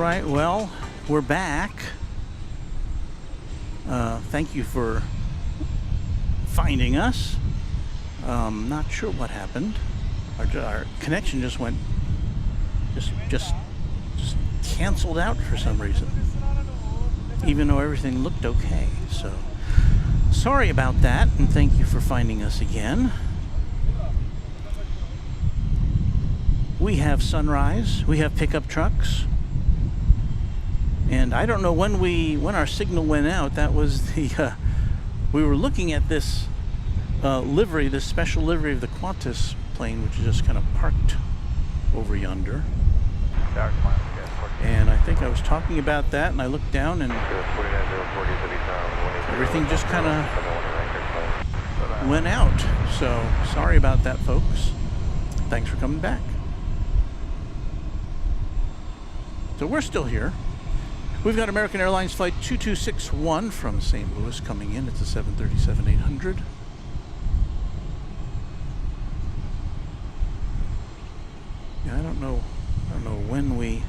Right, well, we're back. Thank you for finding us. Not sure what happened. Our connection just went, just canceled out for some reason, even though everything looked okay. So sorry about that, and thank you for finding us again. We have sunrise, we have pickup trucks, and I don't know when our signal went out. That was the we were looking at this livery, this special livery of the Qantas plane, which is just kind of parked over yonder. And I think I was talking about that, and I looked down, and everything just kind of went out. So sorry about that, folks. Thanks for coming back. So we're still here. We've got American Airlines Flight 2261 from St. Louis coming in. It's a 737-800. Yeah, I don't know when we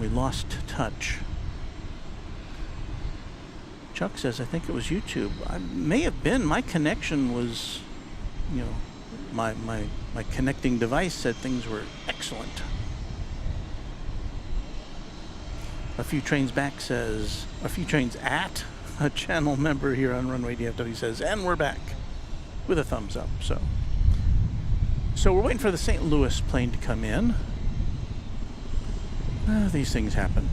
lost touch. Chuck says, I think it was YouTube. I may have been. My connection was, you know, my connecting device said things were excellent. A few trains back says, a few trains at a channel member here on Runway DFW says, and we're back, with a thumbs up. So we're waiting for the St. Louis plane to come in. These things happen.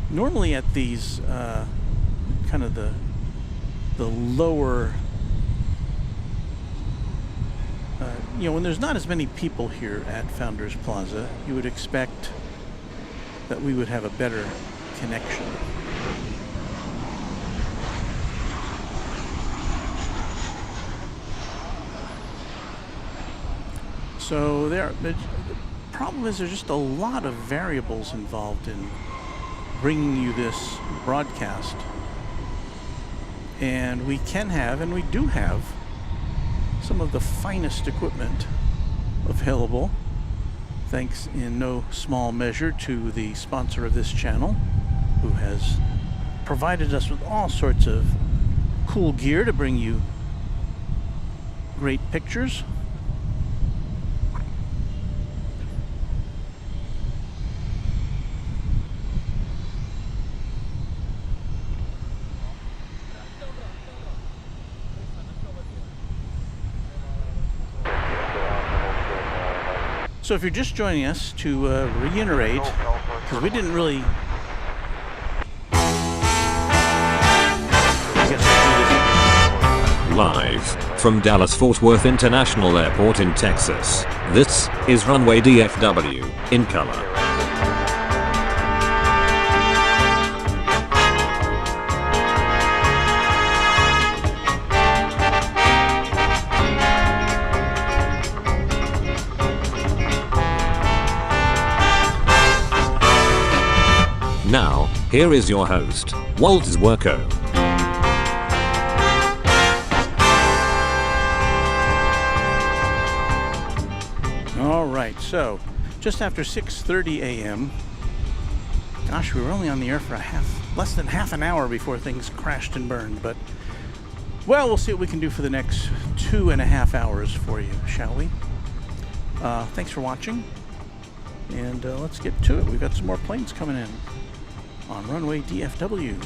Normally at these kind of the lower, you know, when there's not as many people here at Founders Plaza, you would expect that we would have a better connection. So the problem is there's just a lot of variables involved in bringing you this broadcast. And we can have, and we do have, some of the finest equipment available, thanks in no small measure to the sponsor of this channel, who has provided us with all sorts of cool gear to bring you great pictures. So if you're just joining us, to reiterate, because we didn't really... Live from Dallas-Fort Worth International Airport in Texas, this is Runway DFW, in color. Now, here is your host, Walt Zwerko. All right, so just after 6:30 a.m. Gosh, we were only on the air for less than half an hour before things crashed and burned. But, well, we'll see what we can do for the next 2.5 hours for you, shall we? Thanks for watching, and let's get to it. We've got some more planes coming in on Runway DFW.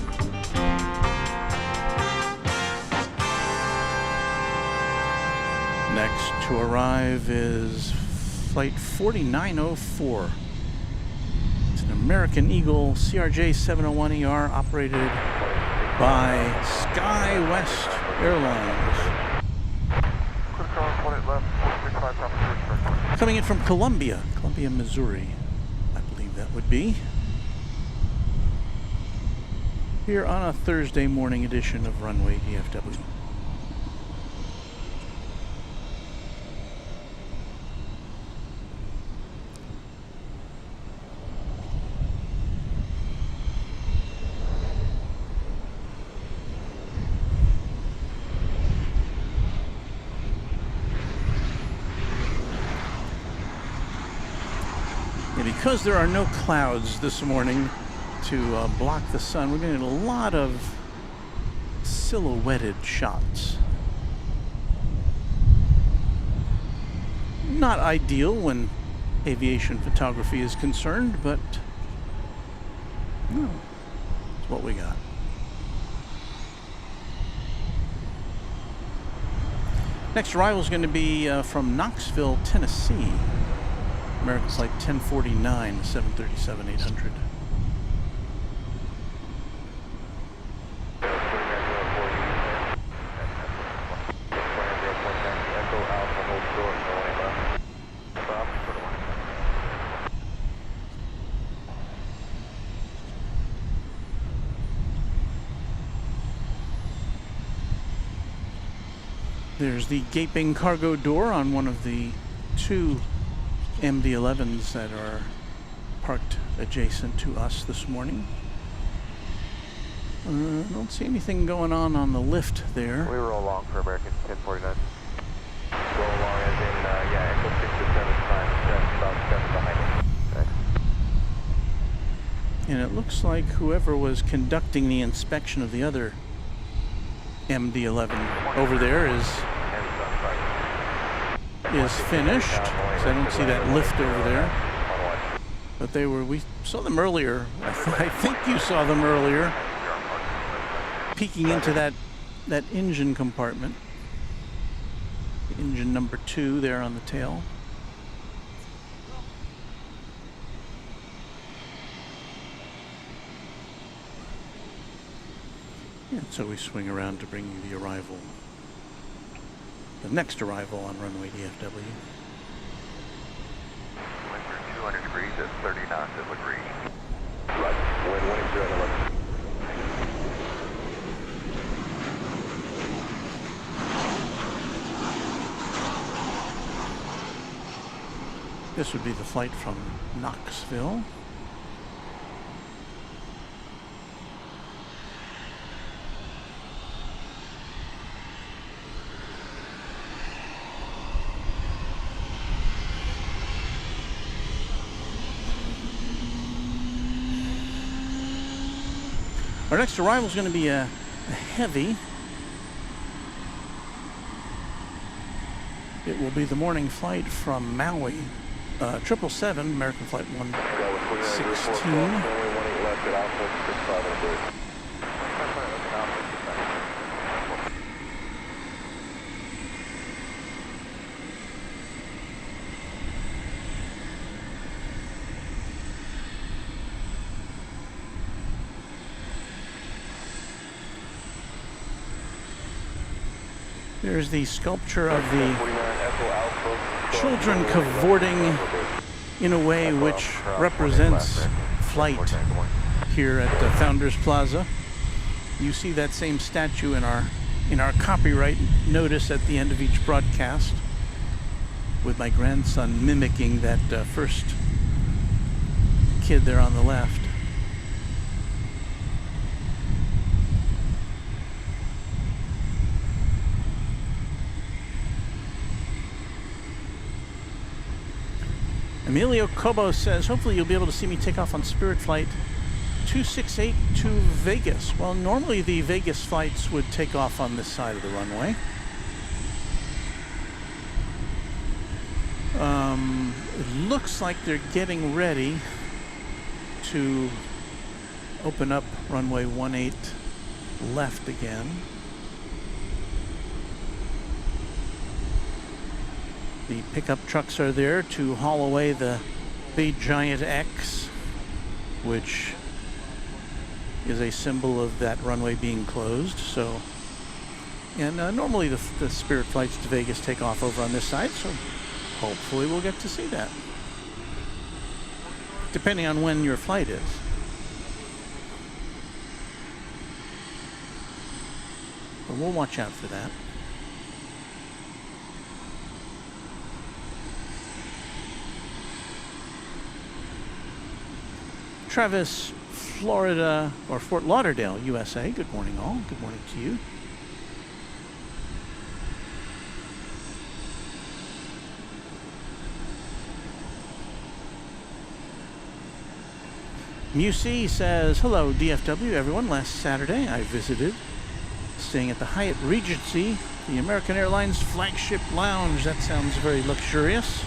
Next to arrive is Flight 4904. It's an American Eagle CRJ 701ER operated by SkyWest Airlines. Coming in from Columbia, Missouri, I believe that would be. Here on a Thursday morning edition of Runway DFW. because there are no clouds this morning to block the sun, we're going to get a lot of silhouetted shots. Not ideal when aviation photography is concerned, but no, it's what we got. Next arrival is going to be from Knoxville, Tennessee. American Flight 1049, 737-800. There's the gaping cargo door on one of the two MD-11s that are parked adjacent to us this morning. Don't see anything going on the lift there. We roll along for American 1049. Roll along as in, yeah, Echo 6 to 7 time, that's about 7 behind us. Thanks. And it looks like whoever was conducting the inspection of the other MD-11 over there is finished. So I don't see that lift over there. But we saw them earlier. I think you saw them earlier, peeking into that engine compartment. Engine number 2 there on the tail. And so we swing around to bring you the arrival, the next arrival on Runway DFW. Wind through 200 degrees at 30 knots at liveries. Right, wind 211. This would be the flight from Knoxville. Our next arrival is going to be a heavy. It will be the morning flight from Maui, 777, American Flight 116. There's the sculpture of the children cavorting in a way which represents flight here at the Founders Plaza. You see that same statue in our copyright notice at the end of each broadcast, with my grandson mimicking that first kid there on the left. Emilio Cobo says, hopefully you'll be able to see me take off on Spirit Flight 268 to Vegas. Well, normally the Vegas flights would take off on this side of the runway. It looks like they're getting ready to open up runway 18 left again. The pickup trucks are there to haul away the big giant X, which is a symbol of that runway being closed. So, and normally the Spirit flights to Vegas take off over on this side, so hopefully we'll get to see that, depending on when your flight is. But we'll watch out for that. Travis, Florida, or Fort Lauderdale, USA. Good morning, all. Good morning to you. Musey says, hello DFW everyone. Last Saturday I visited, staying at the Hyatt Regency, the American Airlines flagship lounge. That sounds very luxurious.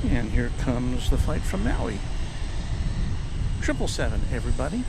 And here comes the flight from Maui. 777, everybody.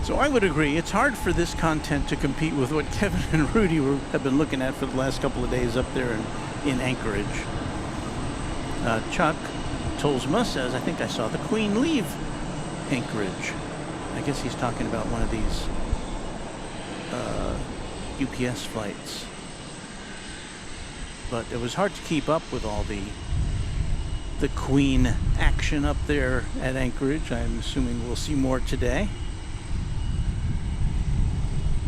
So I would agree, it's hard for this content to compete with what Kevin and Rudy have been looking at for the last couple of days up there in Anchorage. Chuck Tolsma says, I think I saw the Queen leave Anchorage. I guess he's talking about one of these UPS flights. But it was hard to keep up with all the Queen action up there at Anchorage. I'm assuming we'll see more today.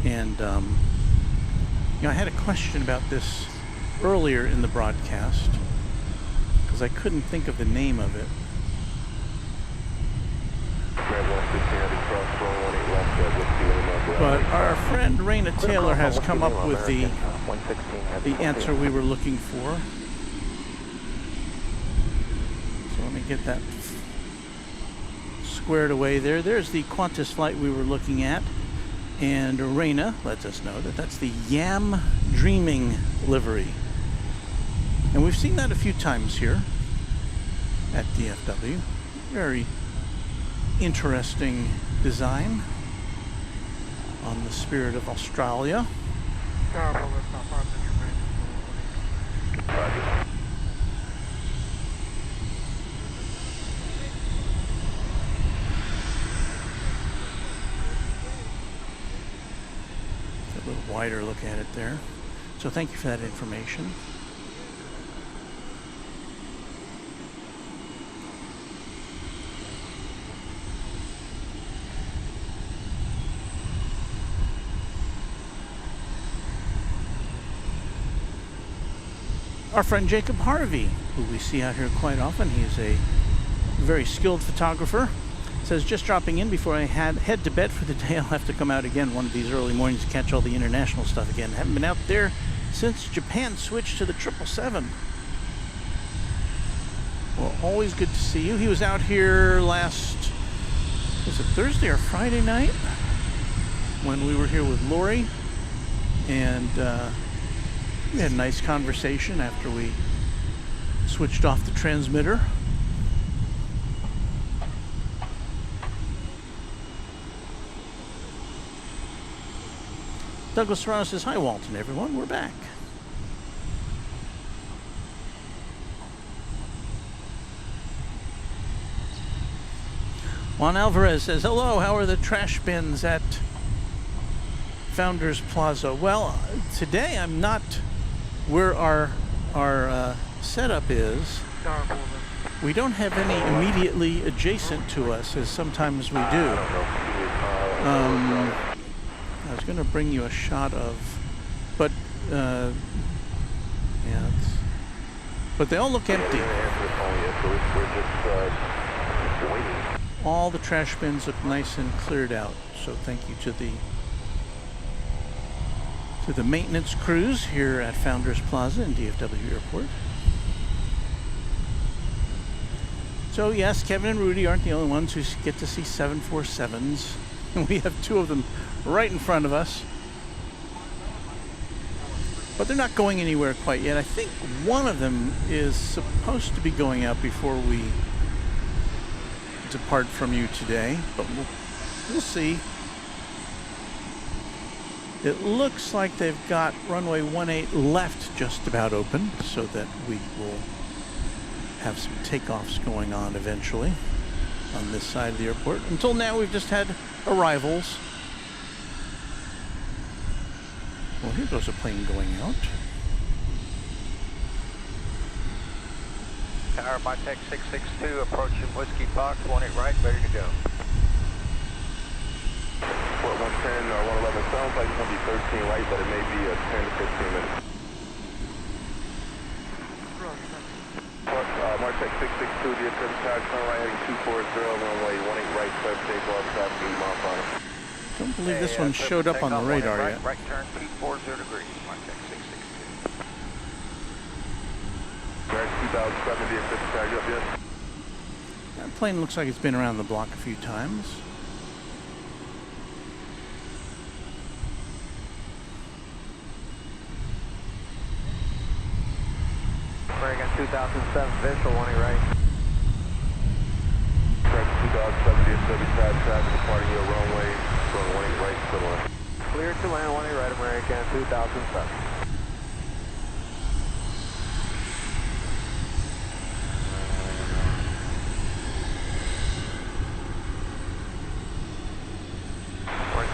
And, I had a question about this earlier in the broadcast because I couldn't think of the name of it. But our friend Raina Taylor has come up with the answer we were looking for. So let me get that squared away there. There's the Qantas flight we were looking at. And Raina lets us know that that's the Yam Dreaming livery. And we've seen that a few times here at DFW. Very interesting design on the Spirit of Australia. A little wider look at it there. So thank you for that information. Our friend Jacob Harvey, who we see out here quite often, he's a very skilled photographer, says, just dropping in before I head to bed for the day. I'll have to come out again one of these early mornings to catch all the international stuff again. Haven't been out there since Japan switched to the 777. Well, always good to see you. He was out here last, was it Thursday or Friday night? When we were here with Lori. And we had a nice conversation after we switched off the transmitter. Douglas Serrano says, hi Walton, everyone, we're back. Juan Alvarez says, hello, how are the trash bins at Founders Plaza? Well, today I'm not where our setup is. We don't have any immediately adjacent to us, as sometimes we do. I was going to bring you a shot of, but yeah, but they all look empty. All the trash bins look nice and cleared out. So thank you to the maintenance crews here at Founders Plaza in DFW Airport. So yes, Kevin and Rudy aren't the only ones who get to see 747s. We have two of them right in front of us. But they're not going anywhere quite yet. I think one of them is supposed to be going out before we depart from you today, but we'll see. It looks like they've got runway 18 left just about open, so that we will have some takeoffs going on eventually on this side of the airport. Until now, we've just had arrivals. Well, here goes a plane going out. Tower, my tech 662, approaching Whiskey Fox, 18 right, ready to go. Port 110 or 111 sounds like it's going to be 13 right, but it may be 10 to 15 minutes. Martech 662, DFW Tower, turn right heading 240, runway 18 right, clear takeoff, traffic 8 miles on it. Don't believe this one showed up on the radar yet. Right turn, 240 degrees, Martech 662. American 2007, DFW Tower, you up yet? That plane looks like it's been around the block a few times. American 2007, visual, 18 right. American 2007, DFW Tower, traffic departing your runway, going 18 right, still on. Clear to land, 18 right, American 2007.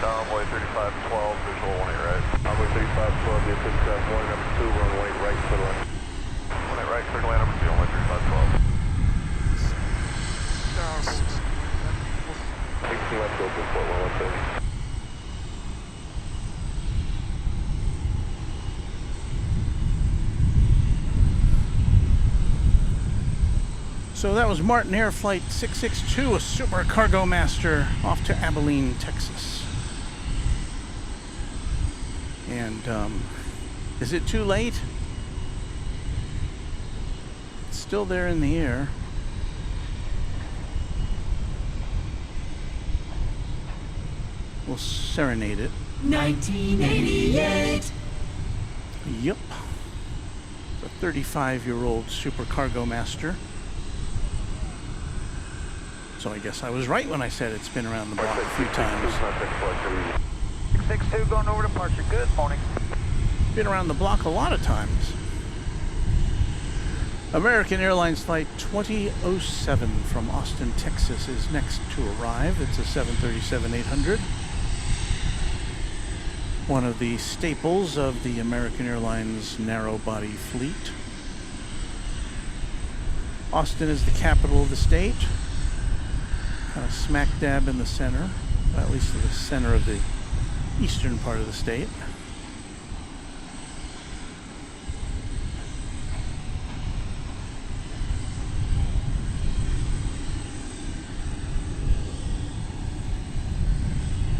Runway 3512, visual 18 right. Runway 3512, DFW Tower, morning number 2, runway 18 right, still on. 18 right, clear to land number 2, runway 3512. 18 left open, Port 117. So that was Martin Air Flight 662, a Super Cargo Master off to Abilene, Texas. And is it too late? It's still there in the air. We'll serenade it. 1988. Yep. It's a 35-year-old Super Cargo Master. So I guess I was right when I said it's been around the block a few times. 662 going over departure. Good morning. Been around the block a lot of times. American Airlines Flight 2007 from Austin, Texas is next to arrive. It's a 737-800. One of the staples of the American Airlines narrow-body fleet. Austin is the capital of the state. Kind of smack dab in the center, at least in the center of the eastern part of the state.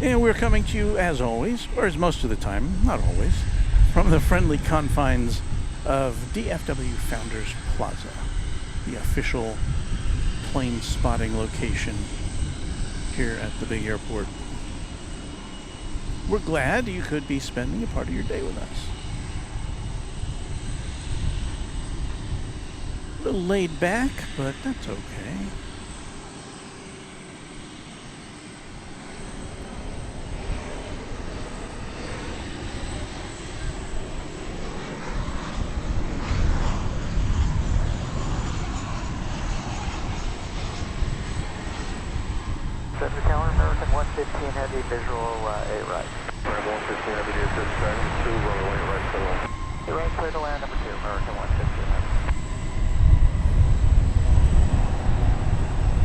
And we're coming to you, as always, or as most of the time, not always, from the friendly confines of DFW Founders Plaza, the official plane spotting location here at the big airport. We're glad you could be spending a part of your day with us. A little laid back, but that's okay. Center Tower, American 115 heavy, visual 8 right. American 115 heavy, DFW Tower, number 2, runway 18 right, still on. 8 right, clear to land number 2, American 115 heavy.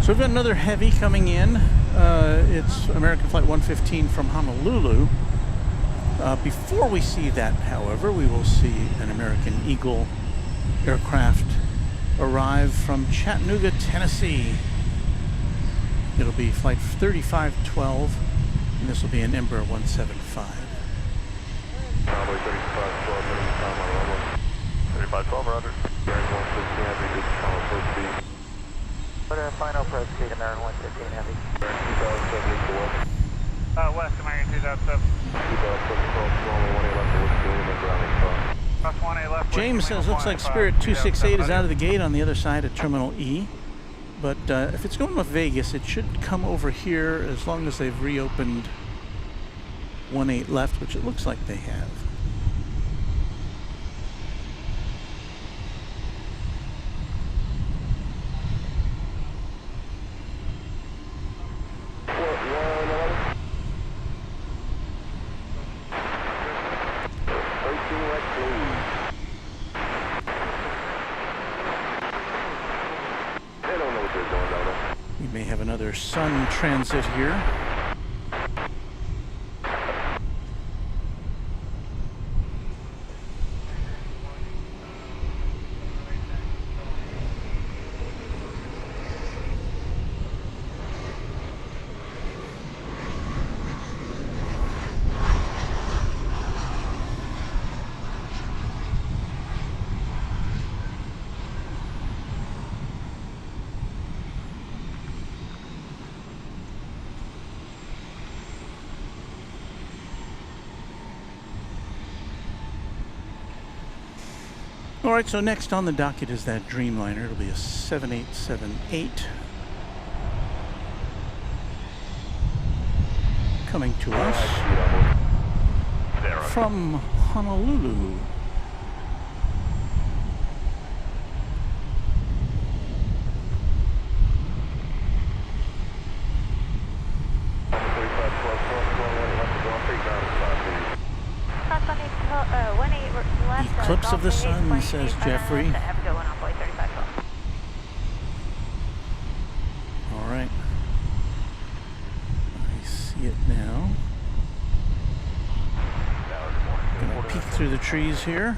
So we've got another heavy coming in. It's American Flight 115 from Honolulu. Before we see that, however, we will see an American Eagle aircraft arrive from Chattanooga, Tennessee. It'll be Flight 3512, and this will be an Embraer 175. Runway 3512, minimum time on runway. 3512, roger. American 115 heavy, good final full speed. Put a final press speed, American 115 heavy. American 2007, east to west. West, American 2007. 2007, cross runway 18 left to Whiskey, and grounding spot. Cross 18 left. James says looks like Spirit 268 is out of the gate on the other side at Terminal E. But if it's going with Vegas, it should come over here as long as they've reopened 18 left, which it looks like they have. We may have another sun transit here. All right, so next on the docket is that Dreamliner. It'll be a 7878 coming to us from Honolulu. Eclipse of the sun, says Jeffrey. All right. I see it now. Gonna peek through the trees here.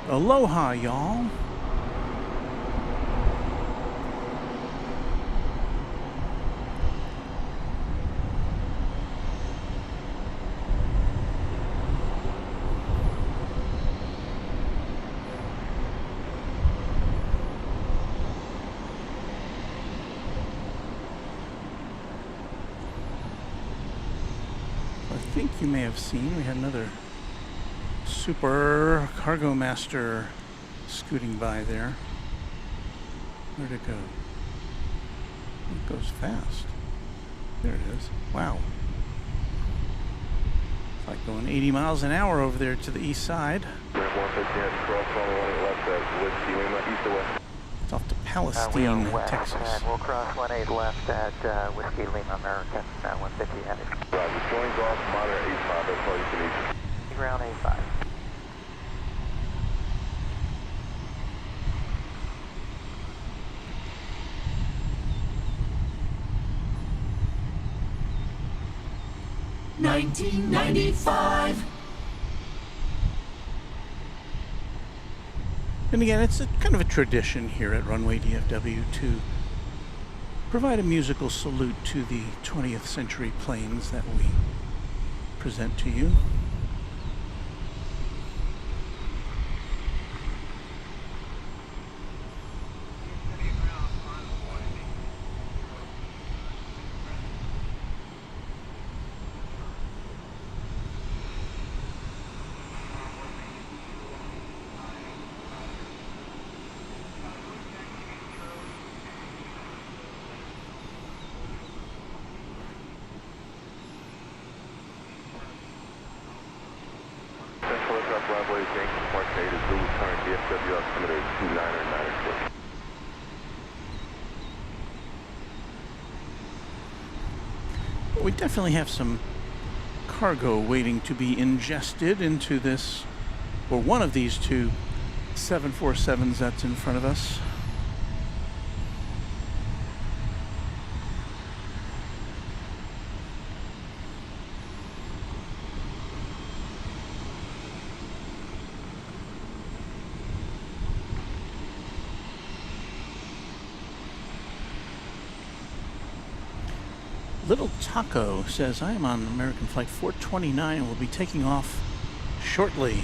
Aloha, y'all. I think you may have seen we had another Super Cargo Master scooting by there. Where'd it go? It goes fast. There it is. Wow. It's like going 80 miles an hour over there to the east side. It's off to Palestine, Texas. We'll cross 18 left at Whiskey Lima American, 150 headed. Roger, join golf, monitor 85, that's all you can need. Ground 85. $19.95. And again, it's a kind of a tradition here at Runway DFW to provide a musical salute to the 20th century planes that we present to you. Runway Yankee Park Data Zulu current DFW altimeter 2996. But we definitely have some cargo waiting to be ingested into this, or one of these two 747s that's in front of us. Little Taco says, I am on American Flight 429 and will be taking off shortly.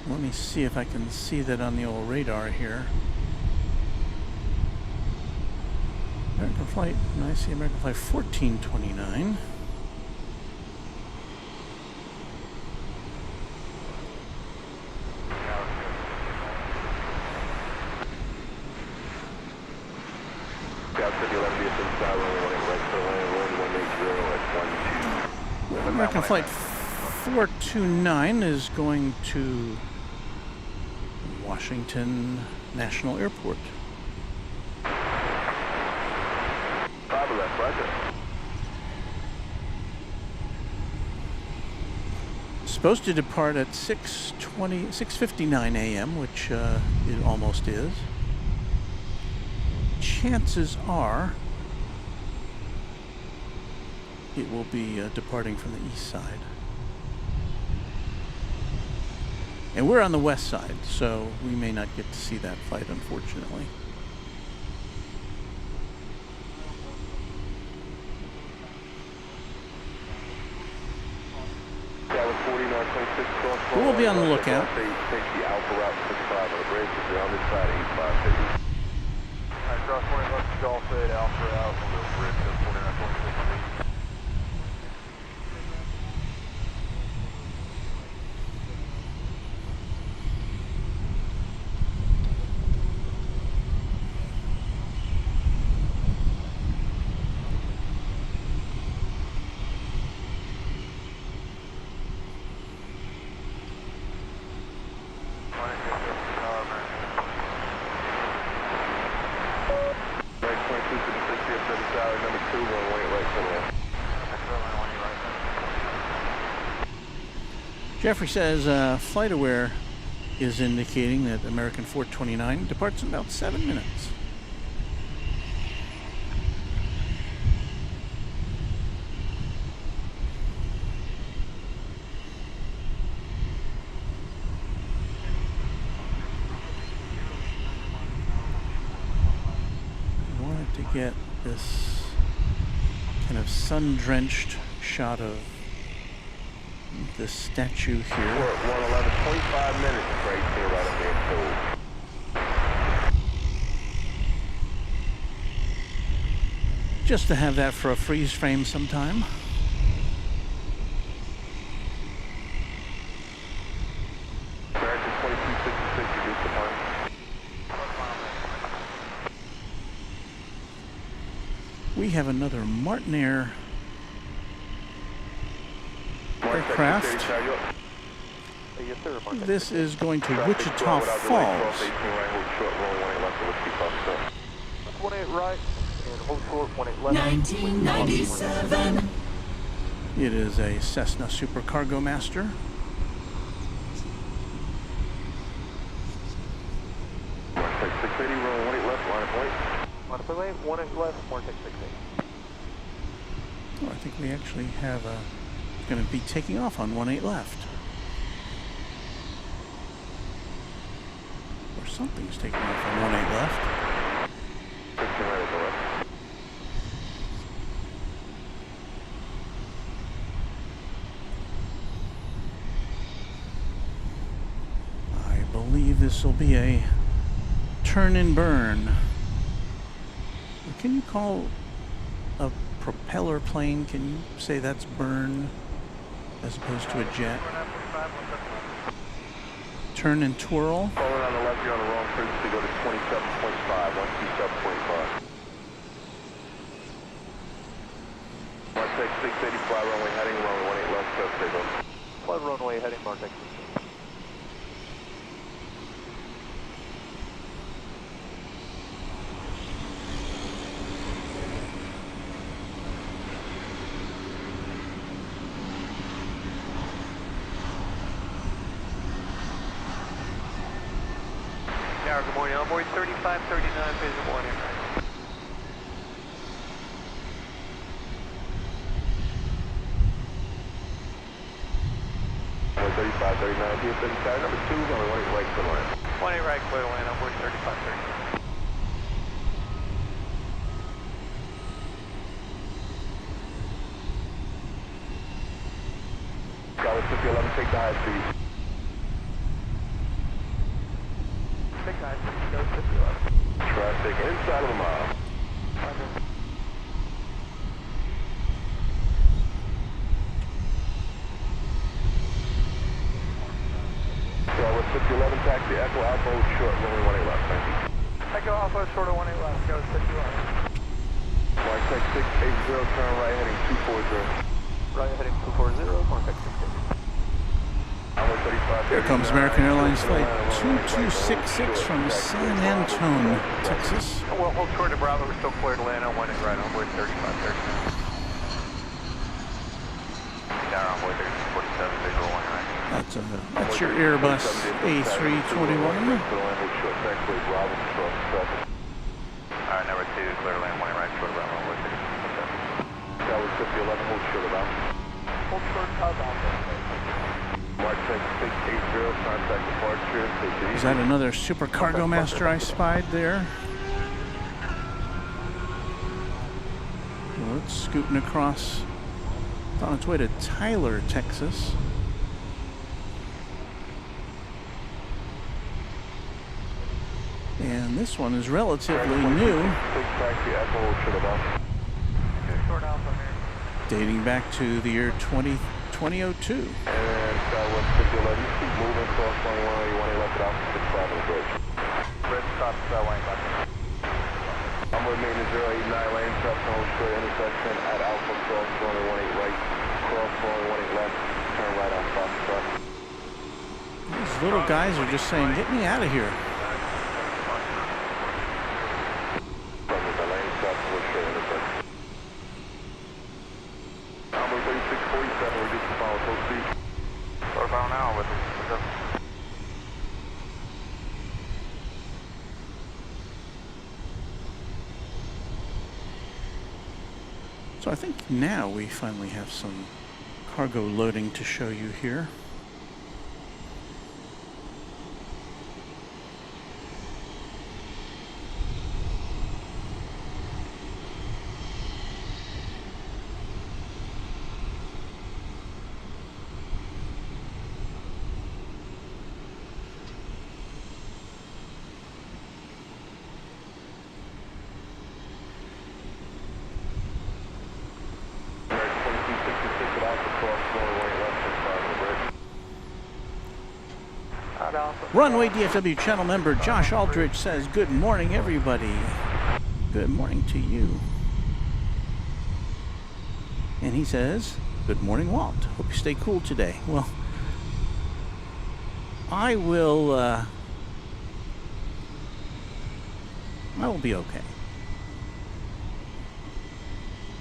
Let me see if I can see that on the old radar here. American Flight, I see American Flight 1429. American Flight 429 is going to Washington National Airport. Supposed to depart at 6:59 a.m., which it almost is. Chances are it will be departing from the east side. And we're on the west side, so we may not get to see that flight, unfortunately. But we'll be on the lookout. Jeffrey says FlightAware is indicating that American 429 departs in about 7 minutes. I wanted to get this kind of sun-drenched shot of the statue here. We're at 111, 25 minutes straight here right up there in Seoul. Just to have that for a freeze frame sometime. American 2266, reduce the time. We have another Martinair aircraft. This is going to Wichita Falls. 18 right and hold short, 18 left. 1997. It is a Cessna Supercargo Master. Take 680, roll 18 left, line of point. Line of point, 18 left, more take 680. Oh, I think we actually have a going to be taking off on 18 left. Or something's taking off on 18 left. 16 right at the left. I believe this will be a turn and burn. Can you call a propeller plane, can you say that's burn as opposed to a jet? Turn and twirl. Falling on the left, you're on the wrong frequency, go to 27.5, 127.5. Mark 680, fly runway heading, runway 18 left, stay on. Fly runway heading, Mark 680. Tower, good morning. Onboard 3539, visual 1 air. Onboard 3539, DFW Tower number 2, runway 18 right, clear to land. 1 right, clear to land, onboard 3539. Tower 5011, take the high speed. Take high speed, go 5011. Traffic inside of the mile. Tower 5011, taxi Echo Alpha, short, runway 18 left, thank you. Echo Alpha, short of 18 left, go 5011. Mark Tech 680, turn right heading 240. Right heading 240, contact 680. Here comes American Airlines Flight 2266 from San Antone, Texas. Well, hold short to Bravo, we're still clear to land on 1 right, onboard 3539. Tower onboard 3647, visual 1 right. That's your Airbus A321. Alright, number 2, clear to land 1 right, short of Bravo, onboard 3647. Tower 5011, hold short about. Hold short, outbound. Mark Tech 680, contact departure. Is that another Super Cargo Master I spied there? Well, it's scooting across. It's on its way to Tyler, Texas. And this one is relatively new, Short Alpha here. dating back to the year 2002. And Southwest 5011, keep moving, cross runway 18 left at Alpha 65 on the bridge. Red stop, Wayne left. Onboard maintenance 089 lane, left home straight intersection at Alpha, cross runway 18 right, cross runway 18 left, turn right on Fox truck. These little guys are just saying, get me out of here. So I think now we finally have some cargo loading to show you here. Runway DFW channel member Josh Aldrich says, good morning, everybody. Good morning to you. And he says, good morning, Walt. Hope you stay cool today. Well, I will be okay.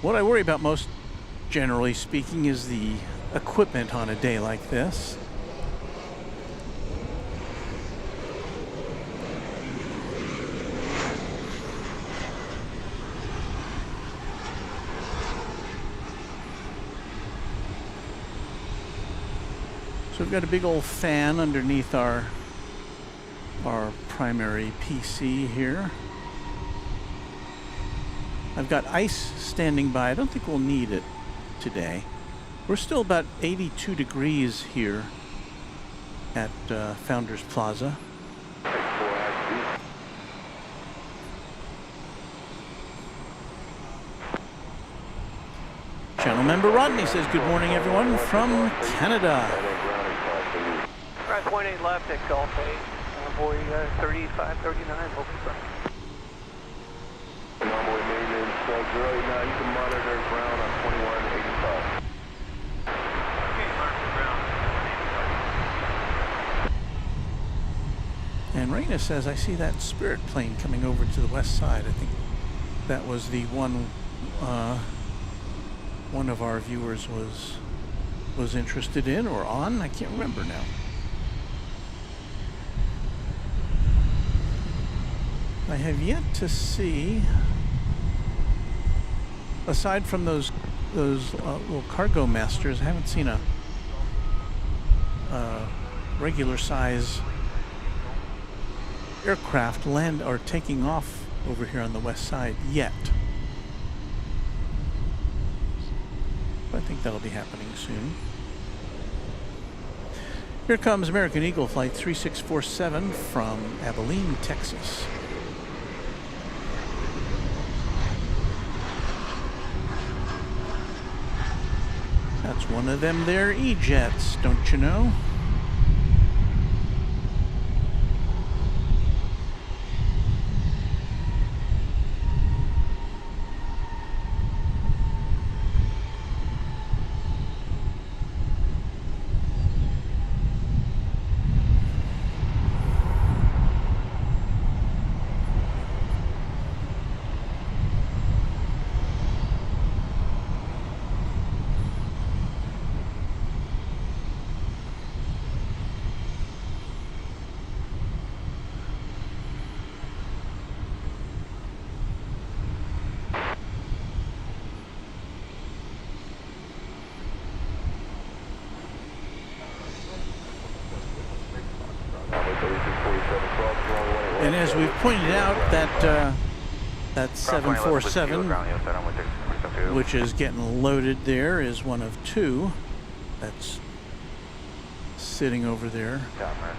What I worry about most, generally speaking, is the equipment on a day like this. So we've got a big old fan underneath our primary PC here. I've got ice standing by. I don't think we'll need it today. We're still about 82 degrees here at Founders Plaza. Channel member Rodney says, good morning, everyone, from Canada. Right, 0.8 left at Gulf 8, onboard 3539, open front. Onboard maintenance 089, you can monitor ground on 2185. Okay, monitor ground on 2185. And Raina says, I see that Spirit plane coming over to the west side. I think that was the one of our viewers was interested in or on. I can't remember now. I have yet to see, aside from those little cargo masters, I haven't seen a regular size aircraft land or taking off over here on the west side yet. But I think that'll be happening soon. Here comes American Eagle Flight 3647 from Abilene, Texas. That's one of them there E-jets, don't you know? And as we've pointed out, that 747, which is getting loaded there, is one of two that's sitting over there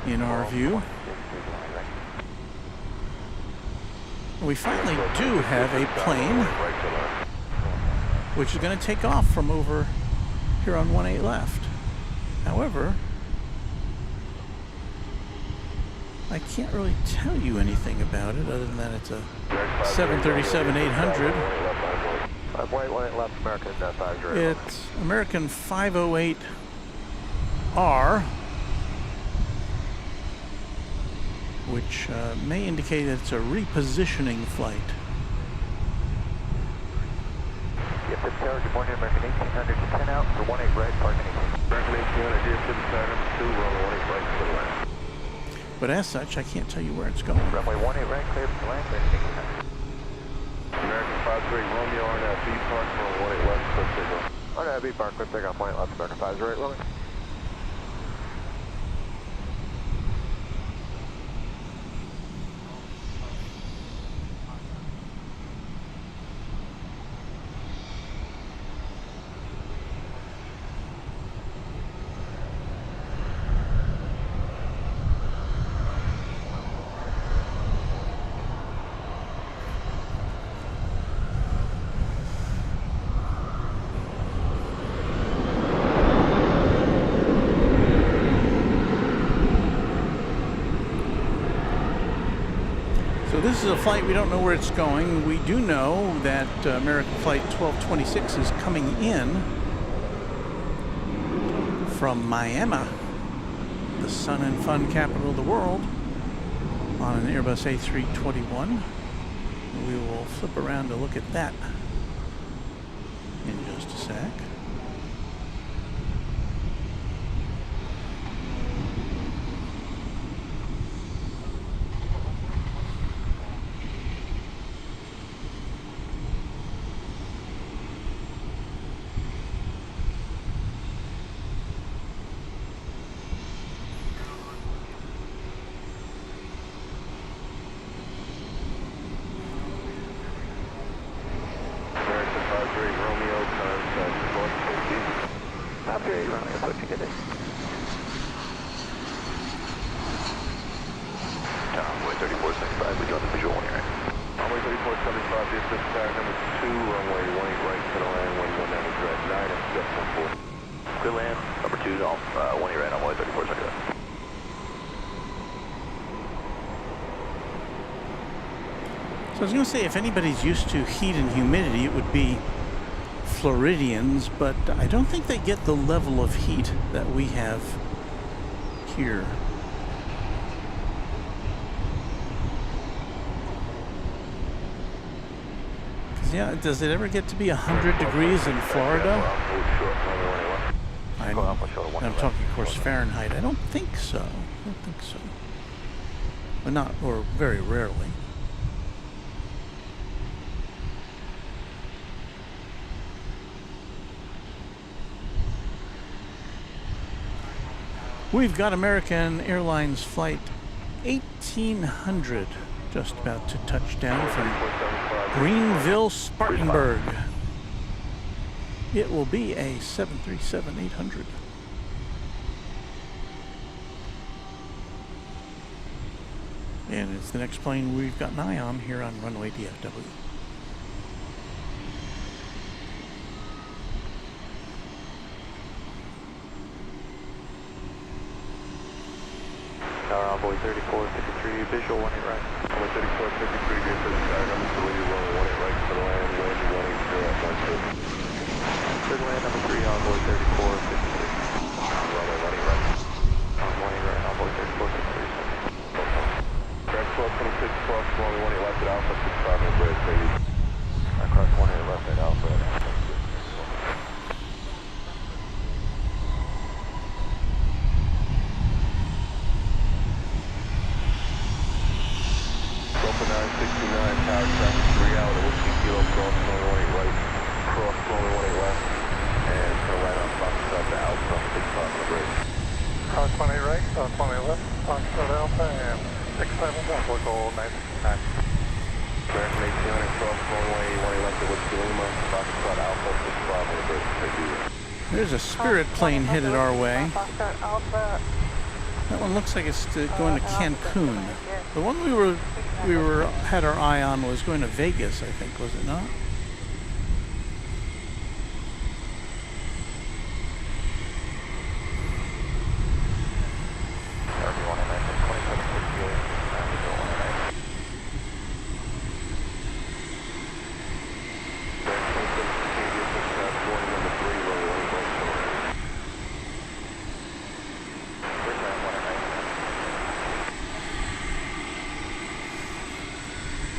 in our view. We finally do have a plane which is going to take off from over here on 18 left. However, I can't really tell you anything about it other than that it's a 737-800. It's American 508R, which may indicate that it's a repositioning flight. Yep, it's Tower, good morning, American 1800 to 10 out for 18 right, parking 18. American 1800, DFW number 2, runway 18 right, clear to land. But as such, I can't tell you where it's going. Runway 18 right, clear to land, American 53 Romeo, RNAV B park, runway 18 left, clear signal. RNAV B park, clear takeoff, 18 left, American 53 right, rolling. This is a flight, we don't know where it's going. We do know that American Flight 1226 is coming in from Miami, the sun and fun capital of the world, on an Airbus A321. We will flip around to look at that in just a sec. So I was going to say, if anybody's used to heat and humidity, it would be Floridians, but I don't think they get the level of heat that we have here. Yeah, does it ever get to be 100 degrees in Florida? I'm talking, of course, Fahrenheit. I don't think so. I don't think so. But not, or very rarely. We've got American Airlines flight 1800 just about to touch down from Greenville, Spartanburg. It will be a 737-800. And it's the next plane we've got an eye on here on Runway DFW. Envoy 3453, visual 18 right. Envoy 3453, via for the sky, number 3, runway 18 right for the land, wind 180 at 12. For the land, number 3, envoy 3453. Runway 18 right. On 18 right, envoy 3453. Track 1226, cross runway 18 left at Alpha, 65 on bridge, baby. Cross 18 left at Alpha. There's a Spirit plane headed our way. That one looks like it's going to Cancun. The one we had our eye on was going to Vegas, I think, was it not?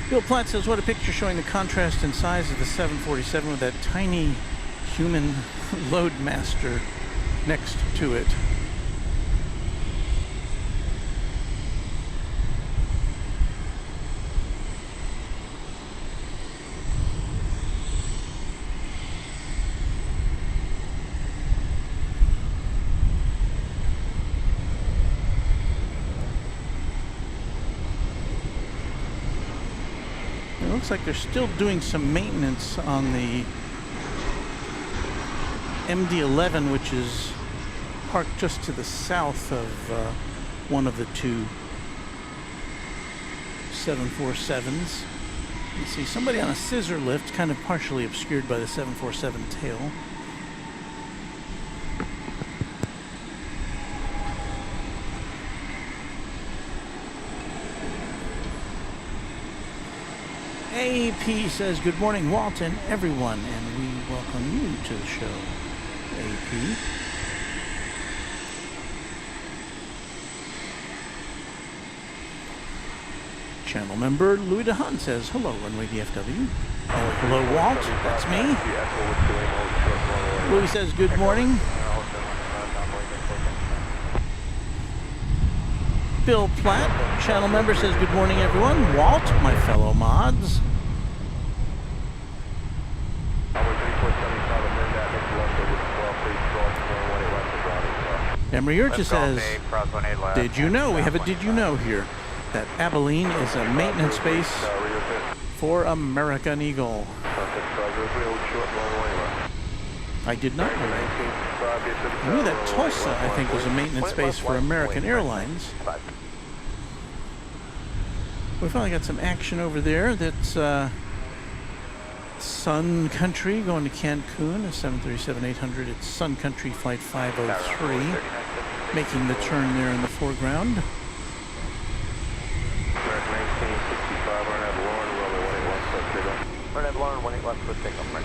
Bill Platt says, what a picture showing the contrast in size of the 747 with that tiny human loadmaster next to it. It looks like they're still doing some maintenance on the MD-11, which is parked just to the south of one of the two 747s. You see somebody on a scissor lift, kind of partially obscured by the 747 tail. AP says, good morning, Walt and everyone, and we welcome you to the show, AP. Channel member Louis DeHaan says, hello, Runway DFW. Oh, hello, Walt, that's me. Louis says, good morning. Bill Platt, channel member, says, good morning, everyone. Walt, my fellow mods. Emery Urcha says, did you know? We have a did you know here. That Abilene is a maintenance base for American Eagle. I did not know that. I knew that Tulsa, I think, was a maintenance base for American Airlines. We finally got some action over there. That's Sun Country going to Cancun, a 737-800. It's Sun Country Flight 503, making the turn there in the foreground.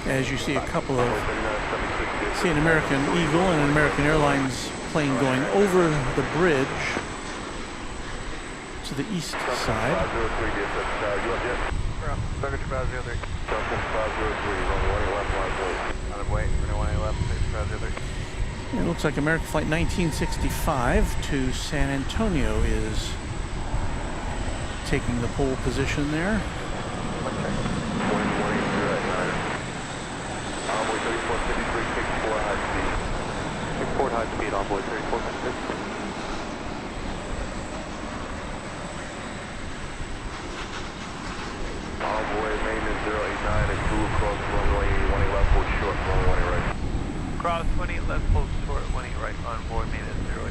As you see a couple of, see an American Eagle and an American Airlines plane going over the bridge to the east side. It looks like American Flight 1965 to San Antonio is taking the pole position there. Port high speed, envoy 3456. Envoy maintenance 089 and crew across runway 18 left, hold short, runway 18 right. Cross 20 left, hold short, 18 right, envoy maintenance 089.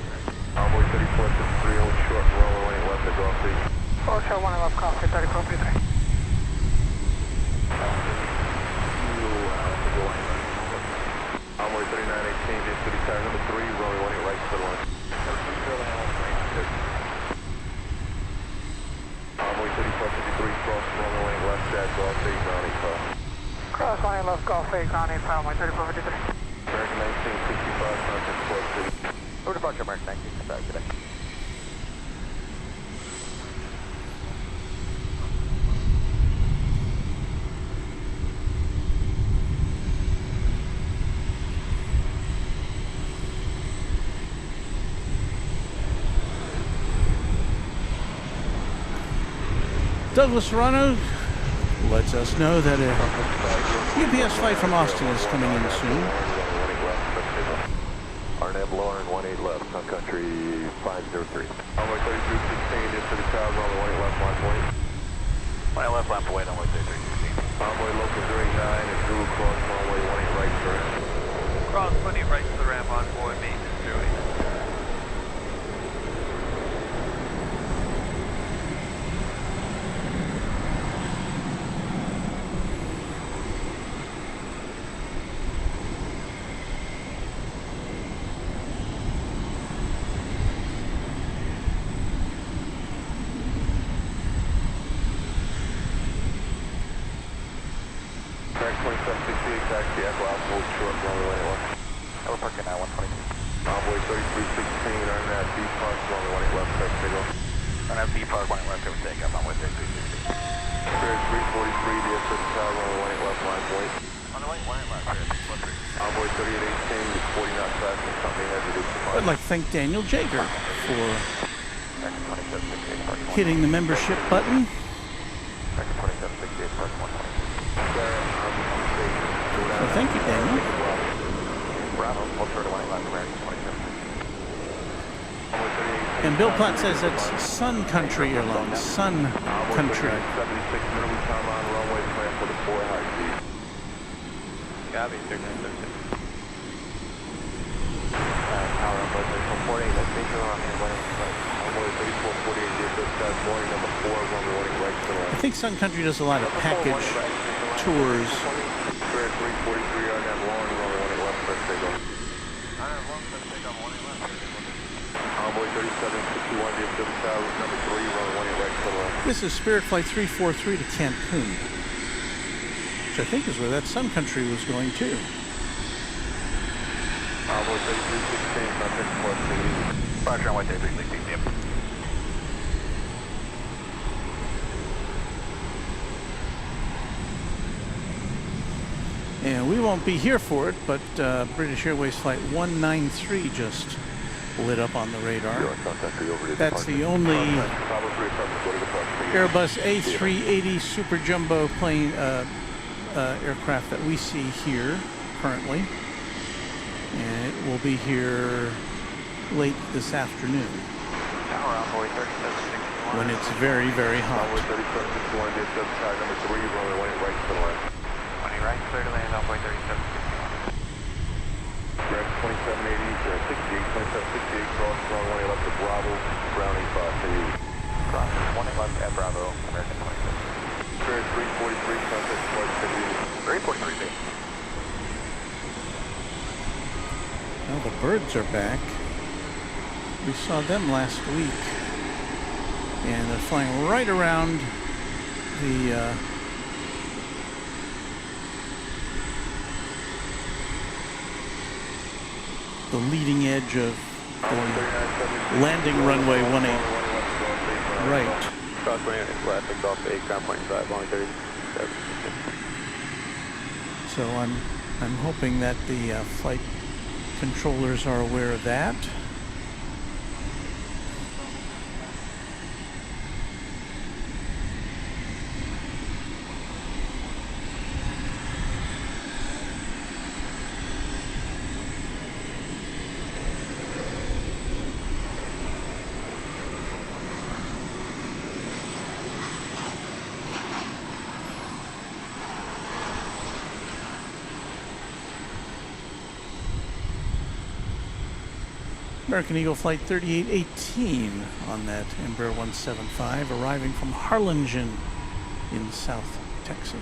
Envoy 3453, hold short, runway 18 left, go off the. Hold short, 1 left, coffee 3453. Envoy 3918, just city tower number 3, runway 18 right, clear line. Envoy 3453, cross runway 18 left, set, go off the ground 85. Cross 20 left, golf 8, ground 85, envoy 3453. American 1965, contact Club City. Over departure, American 1965 today. Douglas Serrano lets us know that a UPS flight from Austin is coming in soon. RNAV Lauren 18 left, Sun Country 503. Runway 3316, just to the tower, runway 18 left, line point. 18 left, line point, runway 3316. Envoy local 089 and crew across runway 18 right to the ramp. Cross 20 right to the ramp, envoy maintenance 089. Track 2768, taxi, Echo Alpha, hold short, runway 18 left. We're parking at 122. Envoy 3316, earn that B Park, runway 18 left, take signal. On that B Park, 1 left, take up, envoy 3316. Spirit 343, DFW tower, runway 18 left, line point. On the right, 1 left, Envoy 3818, with 40 knot traffic, company has reduced the I'd like to thank Daniel Jager for hitting the membership button. Second 2768, park 120. So thank you, Daniel. Bravo, hold short of 18 left, American 27. And Bill Platt says it's Sun Country Airlines. Sun Country. 76 minimum time on runway, plan for the 4 high speed. Copy, 3936. Tower runway 3448, let's take her on the Runway 3448, DFW tower, morning number 4, runway 18 right to the I left. think Sun Country does a lot of package tours. Spirit 343, on that long runway 18 left, press signal. Envoy 3761, DFW tower, number 3, runway 18 right to the left. This is Spirit Flight 343 to Cancun, which I think is where that Sun Country was going to. Envoy 3316, contact Club City. Roger, runway 3316, yep. And we won't be here for it, but British Airways Flight 193 just lit up on the radar. That's the only Airbus A380 Super Jumbo plane aircraft that we see here currently. And it will be here late this afternoon Tower envoy 3761. when it's very, very hot. Envoy 3761, DFW tower, number 3, runway 18 right to the left. 20 right, clear to land, envoy 3761. Direct 2780, 68, 2768, cross runway left to Bravo, ground 85 to you. Cross 20 left at Bravo, American 26. Spirit 343, contact Club City. 343. Well, the birds are back. We saw them last week. And they're flying right around the leading edge of the landing runway 18 right. Cross 20 classic off 8, ground point 5, only 37. So I'm hoping that the flight controllers are aware of that. American Eagle Flight 3818 on that Embraer 175, arriving from Harlingen in South Texas.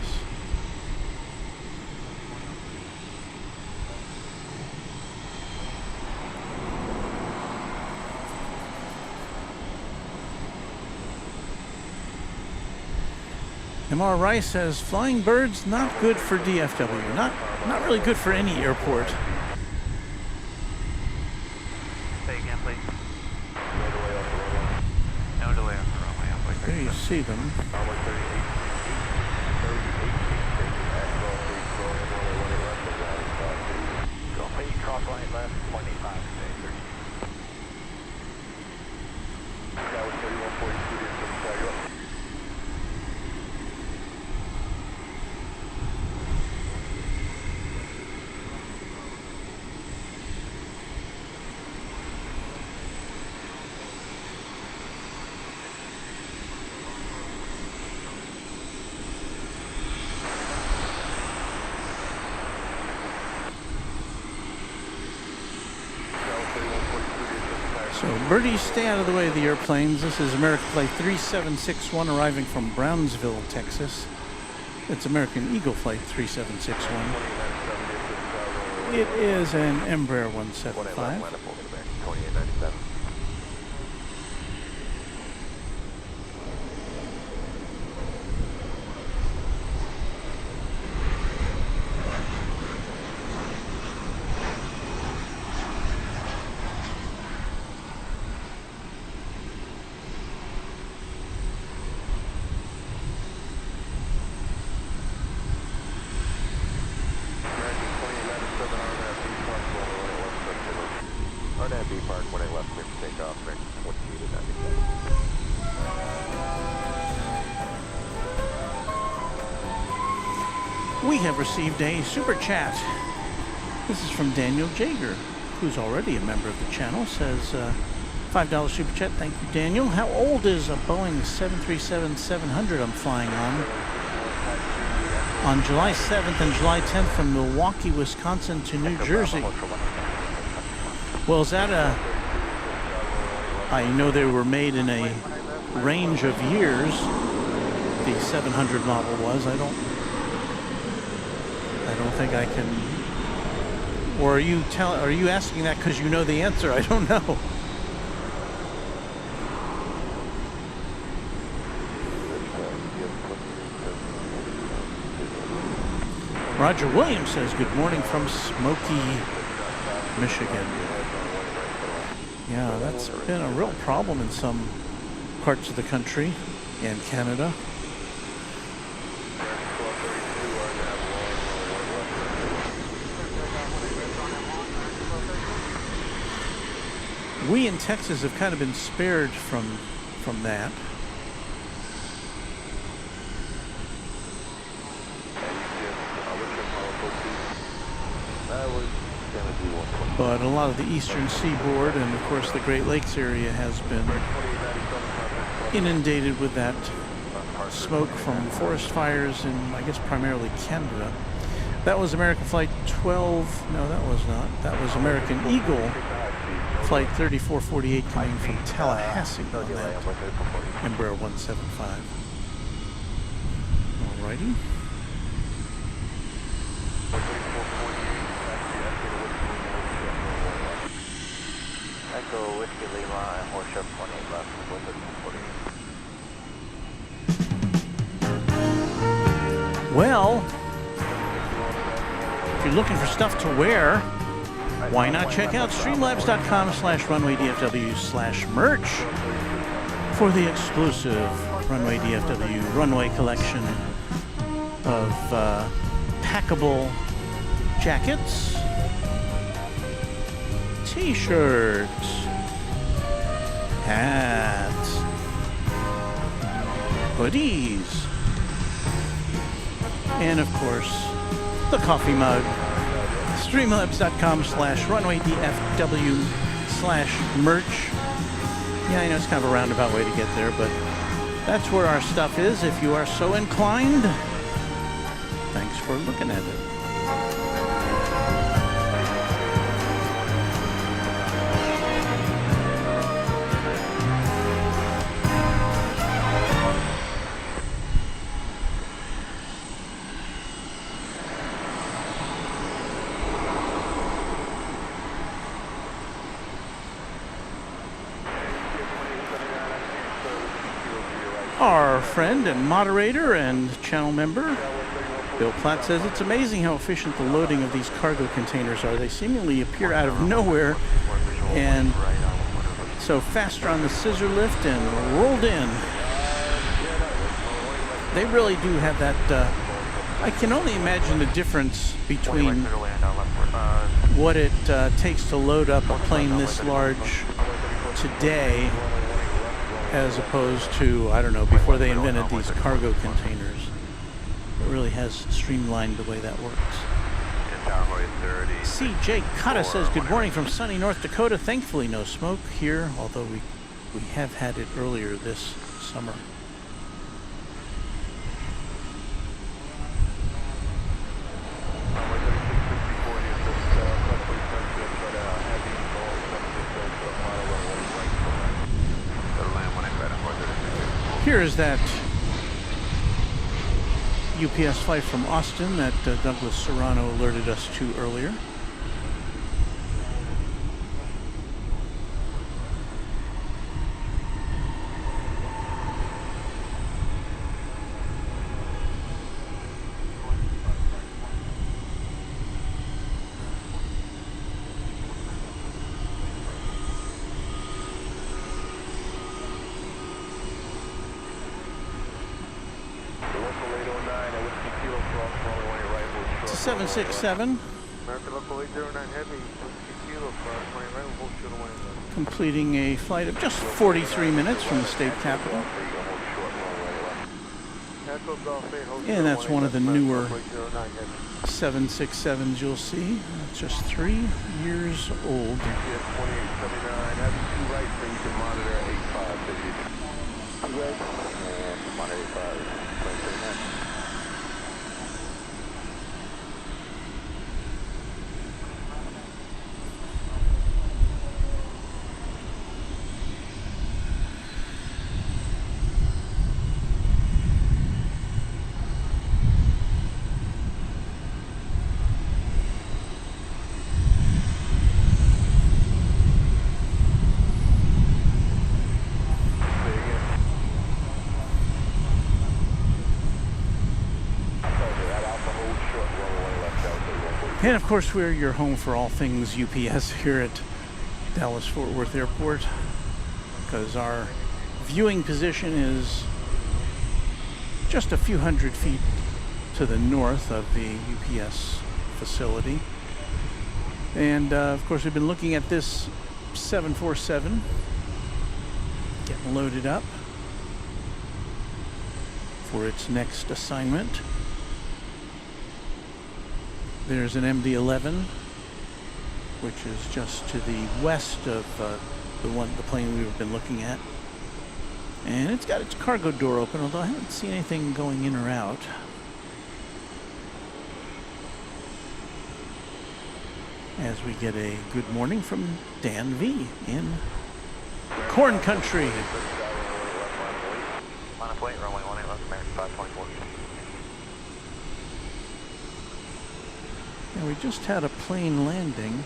MR Rice says, flying birds not good for DFW. Not really good for any airport. Say again, please. No delay on the runway. There you see them. Cross line left, 185 today, 30. So birdies, stay out of the way of the airplanes. This is American Flight 3761 arriving from Brownsville, Texas. It's American Eagle Flight 3761. It is an Embraer 175. We have received a super chat. This is from Daniel Jager, who's already a member of the channel. Says $5 super chat. Thank you, Daniel. How old is a Boeing 737-700 I'm flying on? On July 7th and July 10th from Milwaukee, Wisconsin to New Jersey. Well, is that a... I know they were made in a range of years. The 700 model was. I don't think I can. Or are you asking that because you know the answer? I don't know. Roger Williams says, good morning from Smoky, Michigan. Yeah, that's been a real problem in some parts of the country and Canada. We in Texas have kind of been spared from that. But a lot of the eastern seaboard and of course the Great Lakes area has been inundated with that smoke from forest fires in, I guess, primarily Canada. That was American Flight 12, no that was not, that was American Eagle Flight 3448 coming from Tallahassee on that Embraer 175. Alrighty. Echo Whiskey Lima and Horsham 28 left with the 40. Well, if you're looking for stuff to wear, why not check out streamlabs.com/runwaydfw/merch for the exclusive Runway DFW runway collection of packable jackets, t-shirts, hats, hoodies, and of course, the coffee mug. Streamlabs.com/runwaydfw/merch. Yeah, I know it's kind of a roundabout way to get there, but that's where our stuff is if you are so inclined. Thanks for looking at it. Our friend and moderator and channel member, Bill Platt, says it's amazing how efficient the loading of these cargo containers are. They seemingly appear out of nowhere and so faster on the scissor lift and rolled in. They really do have that. I can only imagine the difference between what it takes to load up a plane this large today as opposed to, I don't know, before they invented these cargo containers. It really has streamlined the way that works. CJ Kata says, good morning from sunny North Dakota. Thankfully no smoke here, although we have had it earlier this summer. Here is that UPS flight from Austin that Douglas Serrano alerted us to earlier. It's a 767. Completing a flight of just 43 minutes from the state capital. And that's one of the newer 767s you'll see. It's just 3 years old. And of course, we're your home for all things UPS here at Dallas-Fort Worth Airport, because our viewing position is just a few hundred feet to the north of the UPS facility. And of course, we've been looking at this 747 getting loaded up for its next assignment. There's an MD-11, which is just to the west of the plane we've been looking at. And it's got its cargo door open, although I haven't seen anything going in or out. As we get a good morning from Dan V in Corn Country. Runway 18 left, American 524. And we just had a plane landing.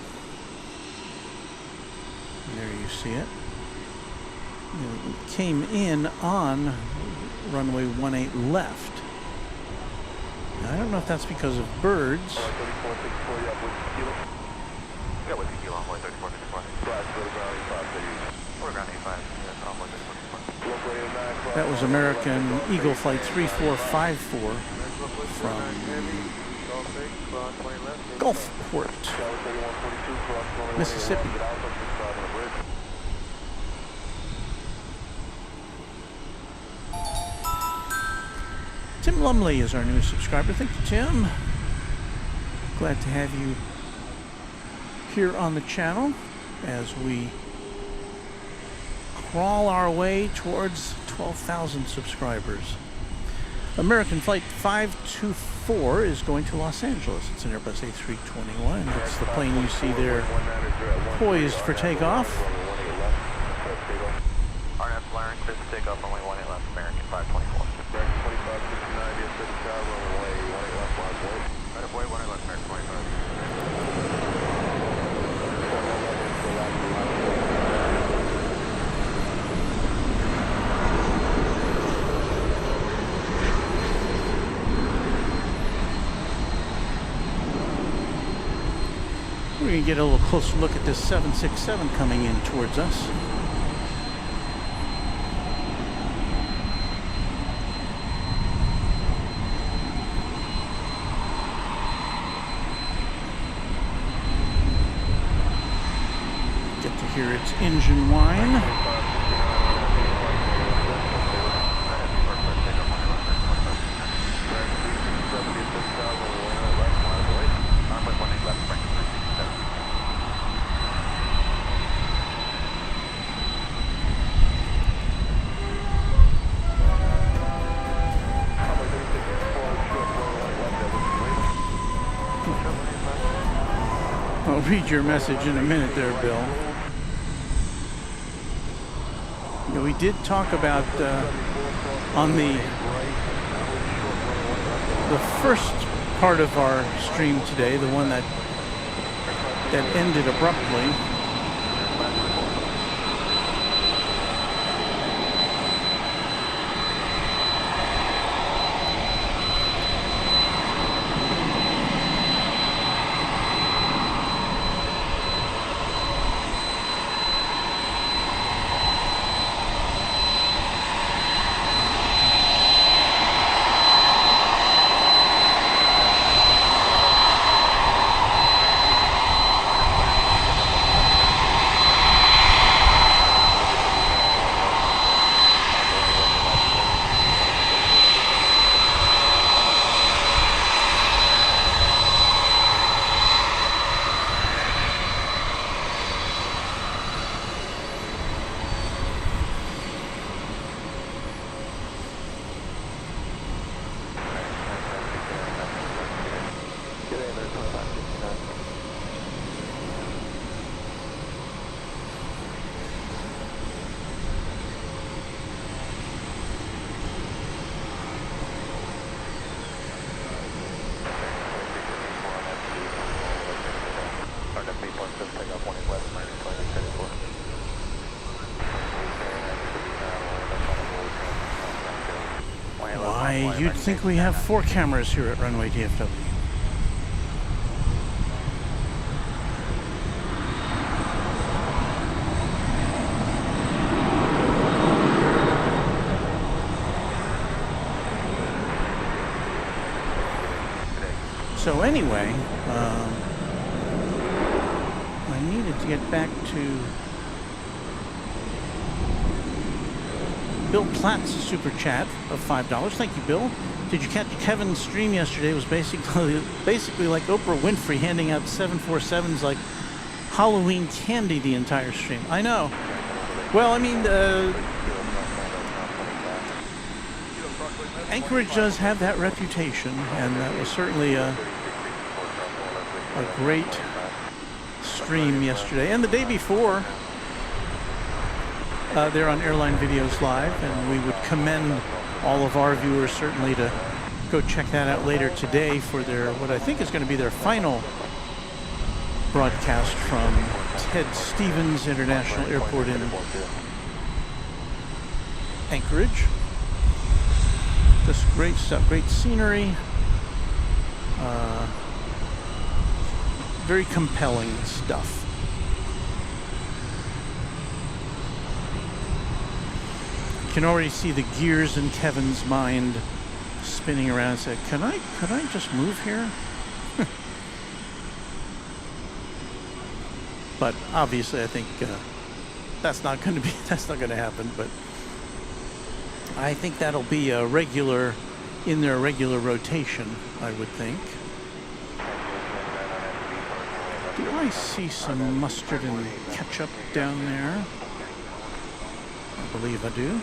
There you see it. It came in on runway 18 left. Now, I don't know if that's because of birds. That was American Eagle Flight 3454 from Gulfport, Mississippi. Tim Lumley is our newest subscriber. Thank you, Tim. Glad to have you here on the channel as we crawl our way towards 12,000 subscribers. American Flight 524 is going to Los Angeles. It's an Airbus A321. It's the plane you see there poised for takeoff. RNF Larynx, clear for takeoff, runway 18 left, American 524. American 25, 690, clear for tower, runway 18 left, right of way, 18 left, American 25. We can get a little closer look at this 767 coming in towards us. Get to hear its engine whine. I'll read your message in a minute there, Bill. You know, we did talk about on the first part of our stream today, the one that ended abruptly. Why, you'd think we have 4 cameras here at Runway DFW. So anyway, I needed to get back to Bill Platt's super chat of $5. Thank you, Bill. Did you catch Kevin's stream yesterday? It was basically like Oprah Winfrey handing out 747s like Halloween candy the entire stream. I know. Well, I mean, Anchorage does have that reputation, and that was certainly a great stream yesterday. And the day before, they're on Airline Videos Live, and we would commend all of our viewers certainly to go check that out later today for their, what I think is going to be their final broadcast from Ted Stevens International Airport in Anchorage. Just great stuff, great scenery, very compelling stuff. You can already see the gears in Kevin's mind spinning around and say, could I just move here? But obviously I think that's not going to happen, but I think that'll be a regular, in their regular rotation, I would think. Do I see some mustard and ketchup down there? I believe I do.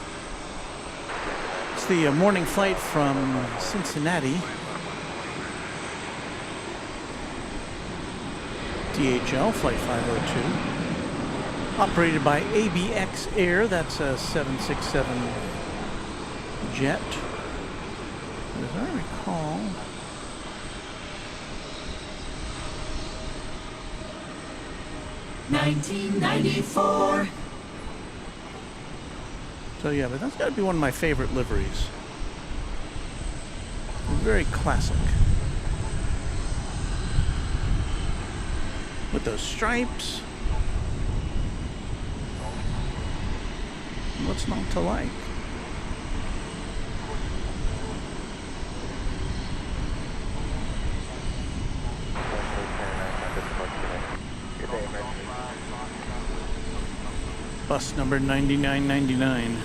It's the morning flight from Cincinnati. DHL Flight 502. Operated by ABX Air, that's a 767 jet. As I recall, 1994. So yeah, but that's got to be one of my favorite liveries. Very classic. with those stripes. What's not to like? Bus number 9999.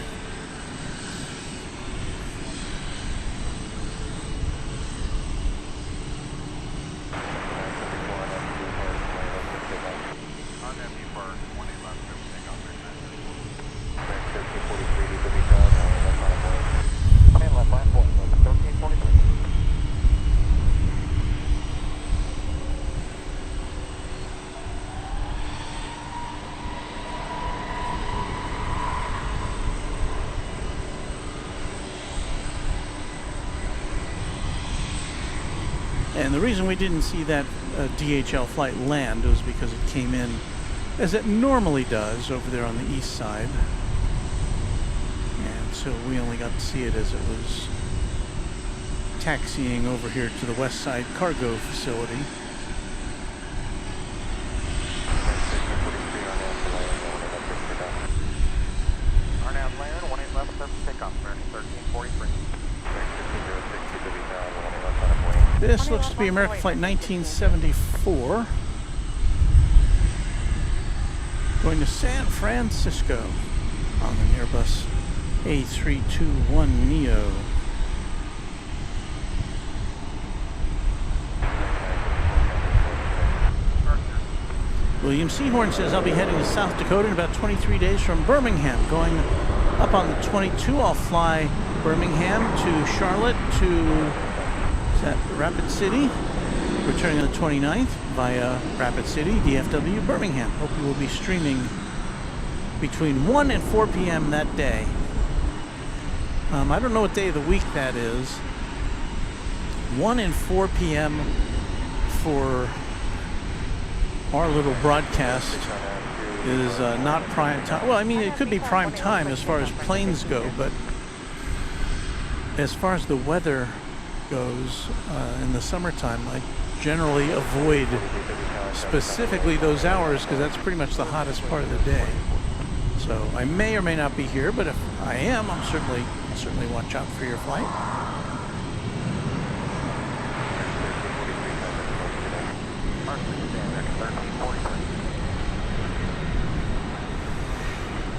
And the reason we didn't see that DHL flight land was because it came in as it normally does over there on the east side. And so we only got to see it as it was taxiing over here to the west side cargo facility. This looks to be American Flight 1974 going to San Francisco on the Airbus A321neo. William Seahorn says, I'll be heading to South Dakota in about 23 days from Birmingham. Going up on the 22, I'll fly Birmingham to Charlotte to Rapid City, returning on the 29th via Rapid City, DFW, Birmingham. Hope you will be streaming between 1 and 4 p.m. that day. I don't know what day of the week that is. 1 and 4 p.m. for our little broadcast is not prime time. Well, I mean, it could be prime time as far as planes go, but as far as the weather goes in the summertime, I generally avoid specifically those hours because that's pretty much the hottest part of the day. So I may or may not be here, but if I am, I'll certainly watch out for your flight.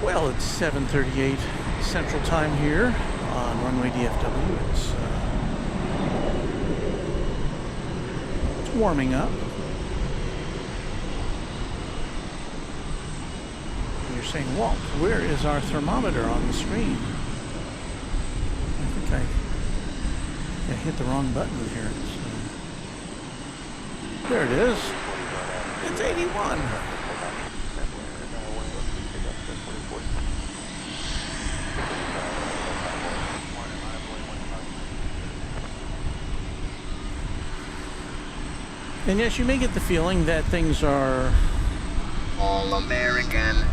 Well, it's 7:38 Central Time here on Runway DFW. It's warming up. And you're saying, Walt, where is our thermometer on the screen? I think I hit the wrong button here. There it is. It's 81. And yes, you may get the feeling that things are all American.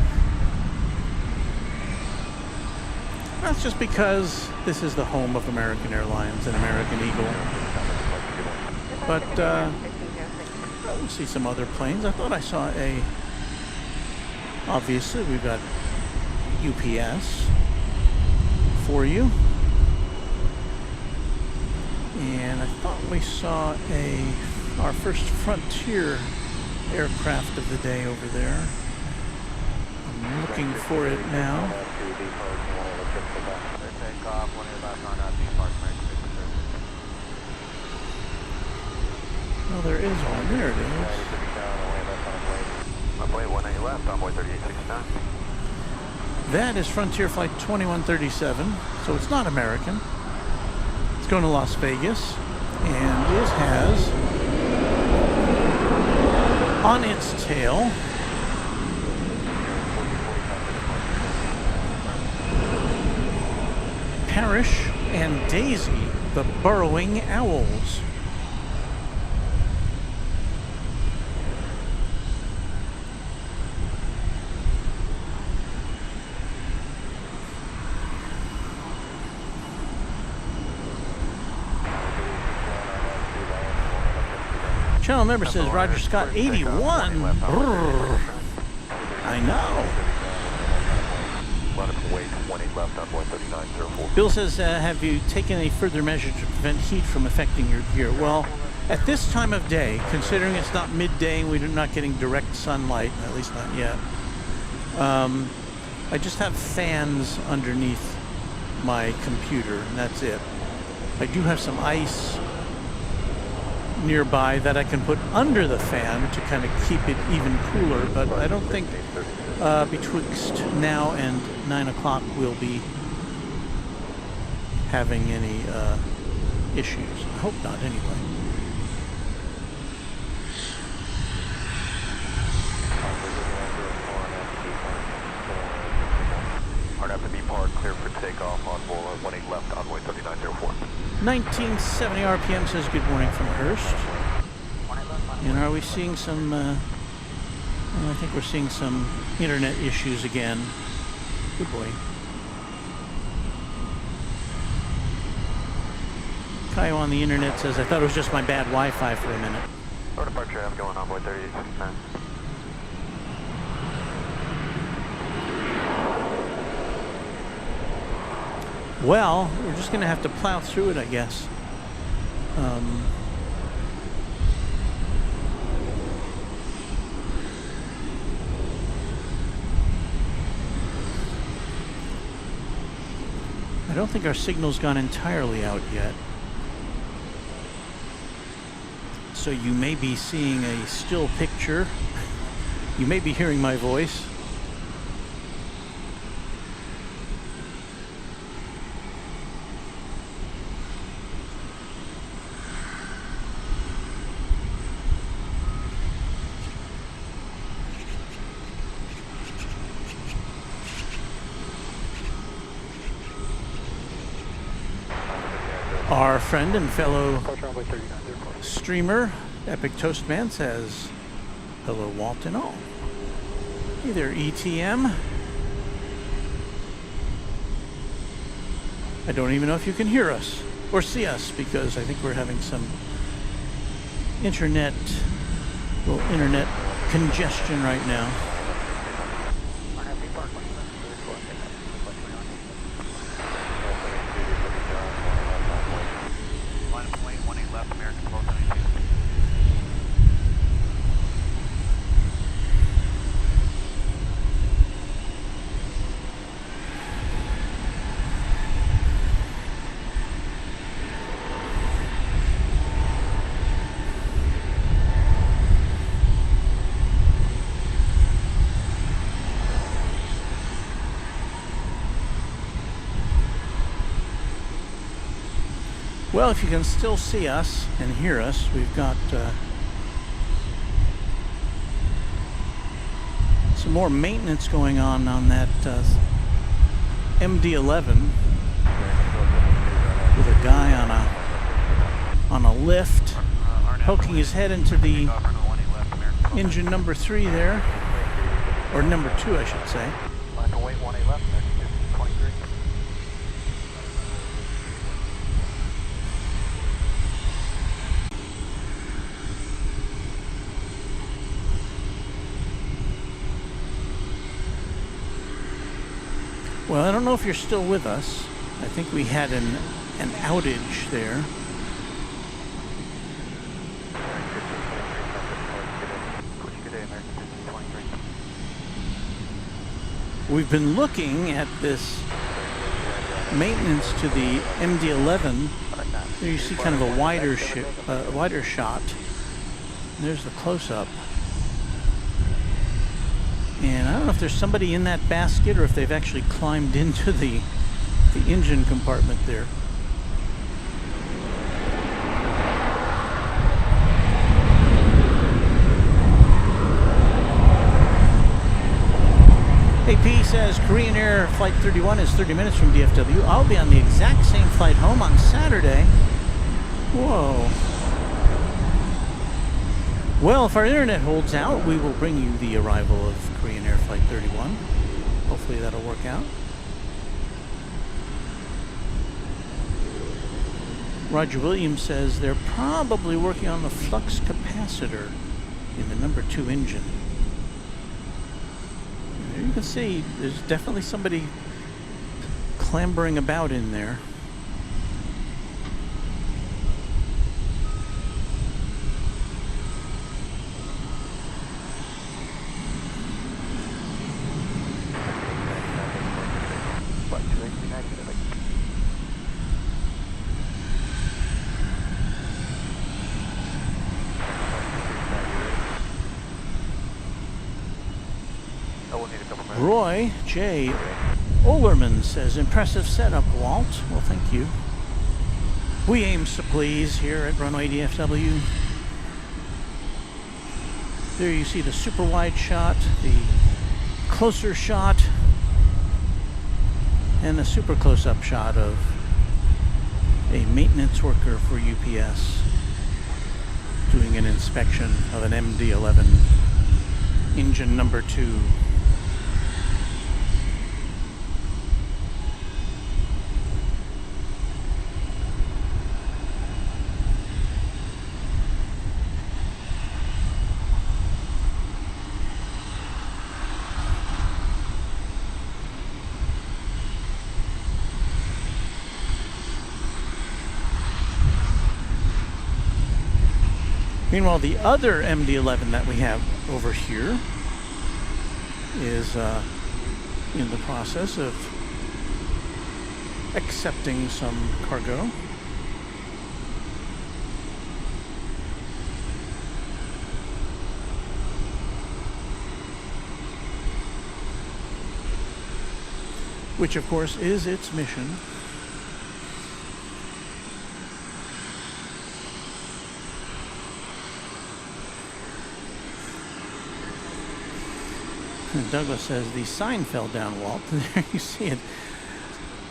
That's just because this is the home of American Airlines and American Eagle. But we'll see some other planes. I thought I saw obviously we've got UPS for you. And I thought we saw our first Frontier aircraft of the day over there. I'm looking for it now. Oh, there is one. There it is. That is Frontier Flight 2137, so it's not American. It's going to Las Vegas, and it has on its tail Parrish and Daisy, the burrowing owls. Channel member says Roger Scott 81. Brrr. I know. Bill says, have you taken any further measures to prevent heat from affecting your gear? Well, at this time of day, considering it's not midday and we're not getting direct sunlight, at least not yet, I just have fans underneath my computer, and that's it. I do have some ice nearby that I can put under the fan to kind of keep it even cooler, but I don't think betwixt now and 9 o'clock we'll be having any issues. I hope not, anyway. RFB park, clear for takeoff on board 18 left, envoy 3904. 1970 RPM says good morning from Hurst. And are we seeing some, well, I think we're seeing some internet issues again. Good boy. Kyle on the internet says, I thought it was just my bad Wi-Fi for a minute. What departure have going on, boy 3869? Well, we're just going to have to plow through it, I guess. I don't think our signal's gone entirely out yet. So you may be seeing a still picture. You may be hearing my voice. Our friend and fellow streamer, Epic Toastman, says, hello, Walt and all. Hey there, ETM. I don't even know if you can hear us or see us because I think we're having some internet congestion right now. Well, if you can still see us and hear us, we've got some more maintenance going on that MD-11 with a guy on a lift poking his head into the engine number 3 there, or number 2 I should say. Well, I don't know if you're still with us. I think we had an outage there. We've been looking at this maintenance to the MD-11. There you see kind of a wider shot. There's the close-up. And I don't know if there's somebody in that basket or if they've actually climbed into the engine compartment there. Hey, P says Korean Air Flight 31 is 30 minutes from DFW. I'll be on the exact same flight home on Saturday. Whoa. Well, if our internet holds out, we will bring you the arrival of Korean Air Flight 31. Hopefully that'll work out. Roger Williams says they're probably working on the flux capacitor in the number 2 engine. And there you can see there's definitely somebody clambering about in there. Roy J. Olerman says, impressive setup, Walt. Well, thank you. We aim so please here at Runway DFW. There you see the super wide shot, the closer shot, and the super close-up shot of a maintenance worker for UPS doing an inspection of an MD-11 engine number 2. Meanwhile, the other MD-11 that we have over here is in the process of accepting some cargo. Which, of course, is its mission. Douglas says the sign fell down, Walt. There you see it.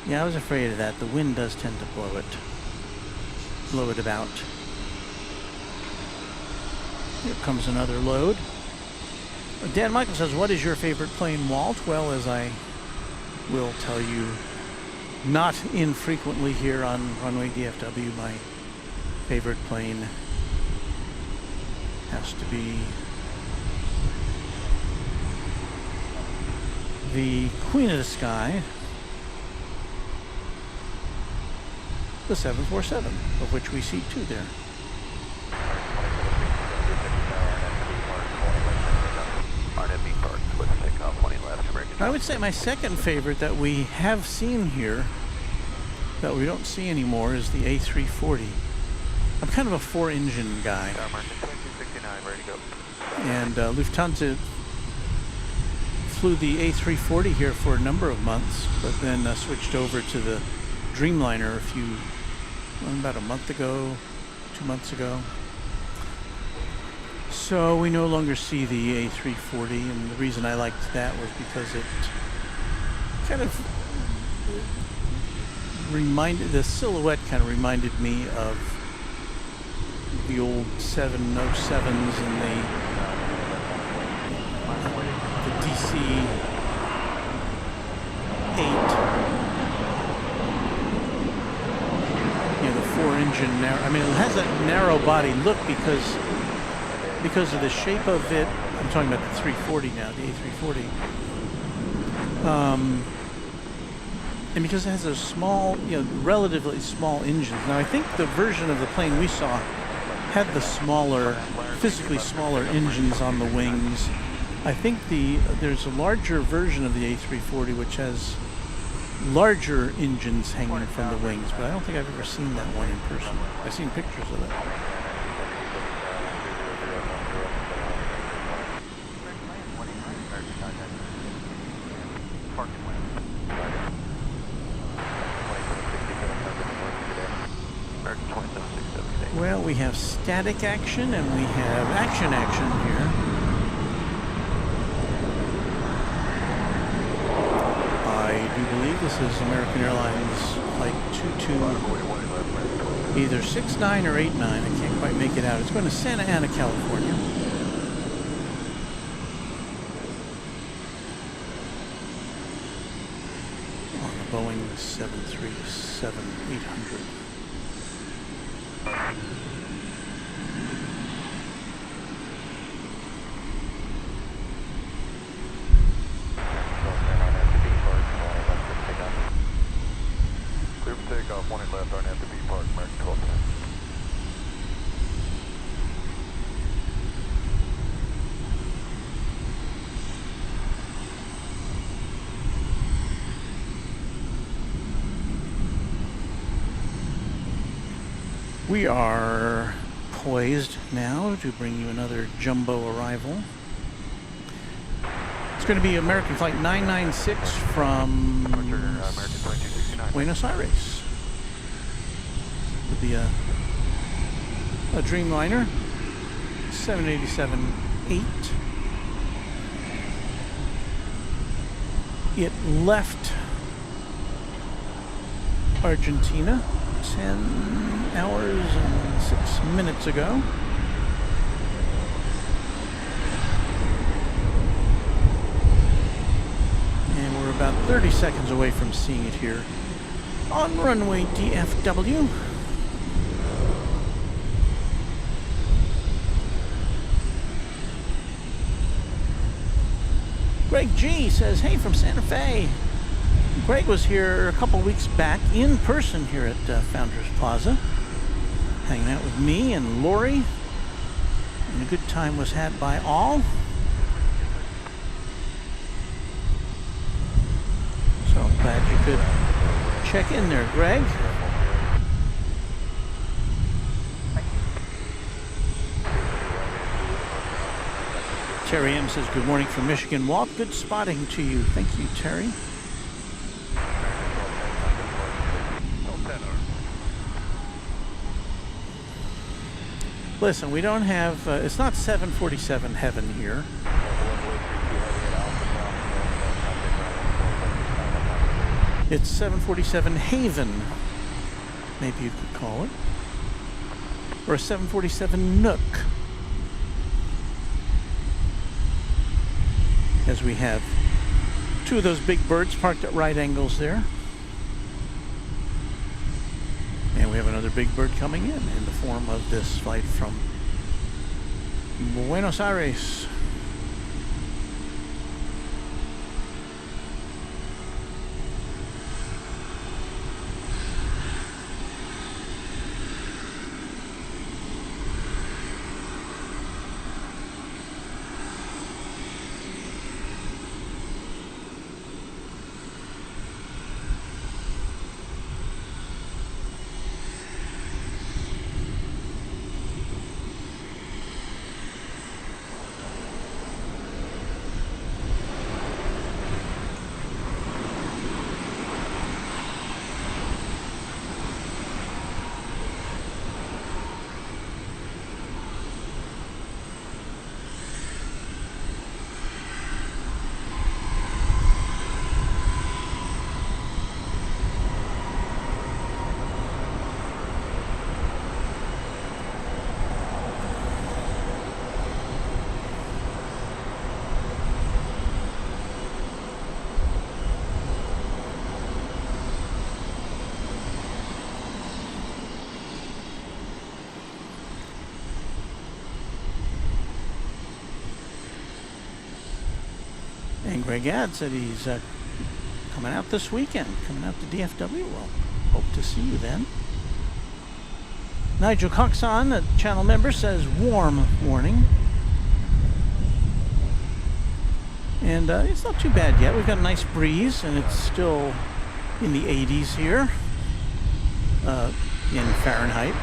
Yeah, I was afraid of that. The wind does tend to blow it about. Here comes another load. Dan Michael says, what is your favorite plane, Walt? Well, as I will tell you not infrequently here on Runway DFW, my favorite plane has to be the Queen of the Sky, the 747, of which we see 2 there. I would say my second favorite that we have seen here, that we don't see anymore, is the A340. I'm kind of a 4-engine guy. And Lufthansa flew the A340 here for a number of months, but then switched over to the Dreamliner about a month ago, 2 months ago. So we no longer see the A340, and the reason I liked that was because it kind of the silhouette kind of reminded me of the old 707s and the DC-8. You know, the 4-engine narrow. I mean, it has that narrow body look because of the shape of it. I'm talking about the 340 now, the A340. And because it has a small, relatively small engine. Now, I think the version of the plane we saw had the physically smaller engines on the wings. I think there's a larger version of the A340 which has larger engines hanging from the wings, but I don't think I've ever seen that one in person. I've seen pictures of it. Well, we have static action and we have action here. I do believe this is American Airlines Flight 22, either 69 or 89. I can't quite make it out. It's going to Santa Ana, California. On the Boeing 737-800. Clear for takeoff, 18 left, aren't at the B park, American 12. We are poised now to bring you another jumbo arrival. It's going to be American Flight 996 from Buenos Aires. It'll be a Dreamliner 787-8. It left Argentina 10 hours and 6 minutes ago. And we're about 30 seconds away from seeing it here on runway DFW. Greg G says, hey, from Santa Fe. Greg was here a couple weeks back in person here at Founders Plaza, hanging out with me and Lori, and a good time was had by all. So I'm glad you could check in there, Greg. Terry M says, good morning from Michigan. Walt, good spotting to you. Thank you, Terry. Listen, we don't have, it's not 747 heaven here. It's 747 haven, maybe you could call it. Or a 747 nook. As we have two of those big birds parked at right angles there. And we have another big bird coming in the form of this flight from Buenos Aires. And Greg Add said he's coming out this weekend, coming out to DFW. Well, hope to see you then. Nigel Coxon, a channel member, says warm warning. And it's not too bad yet. We've got a nice breeze, and it's still in the 80s here in Fahrenheit.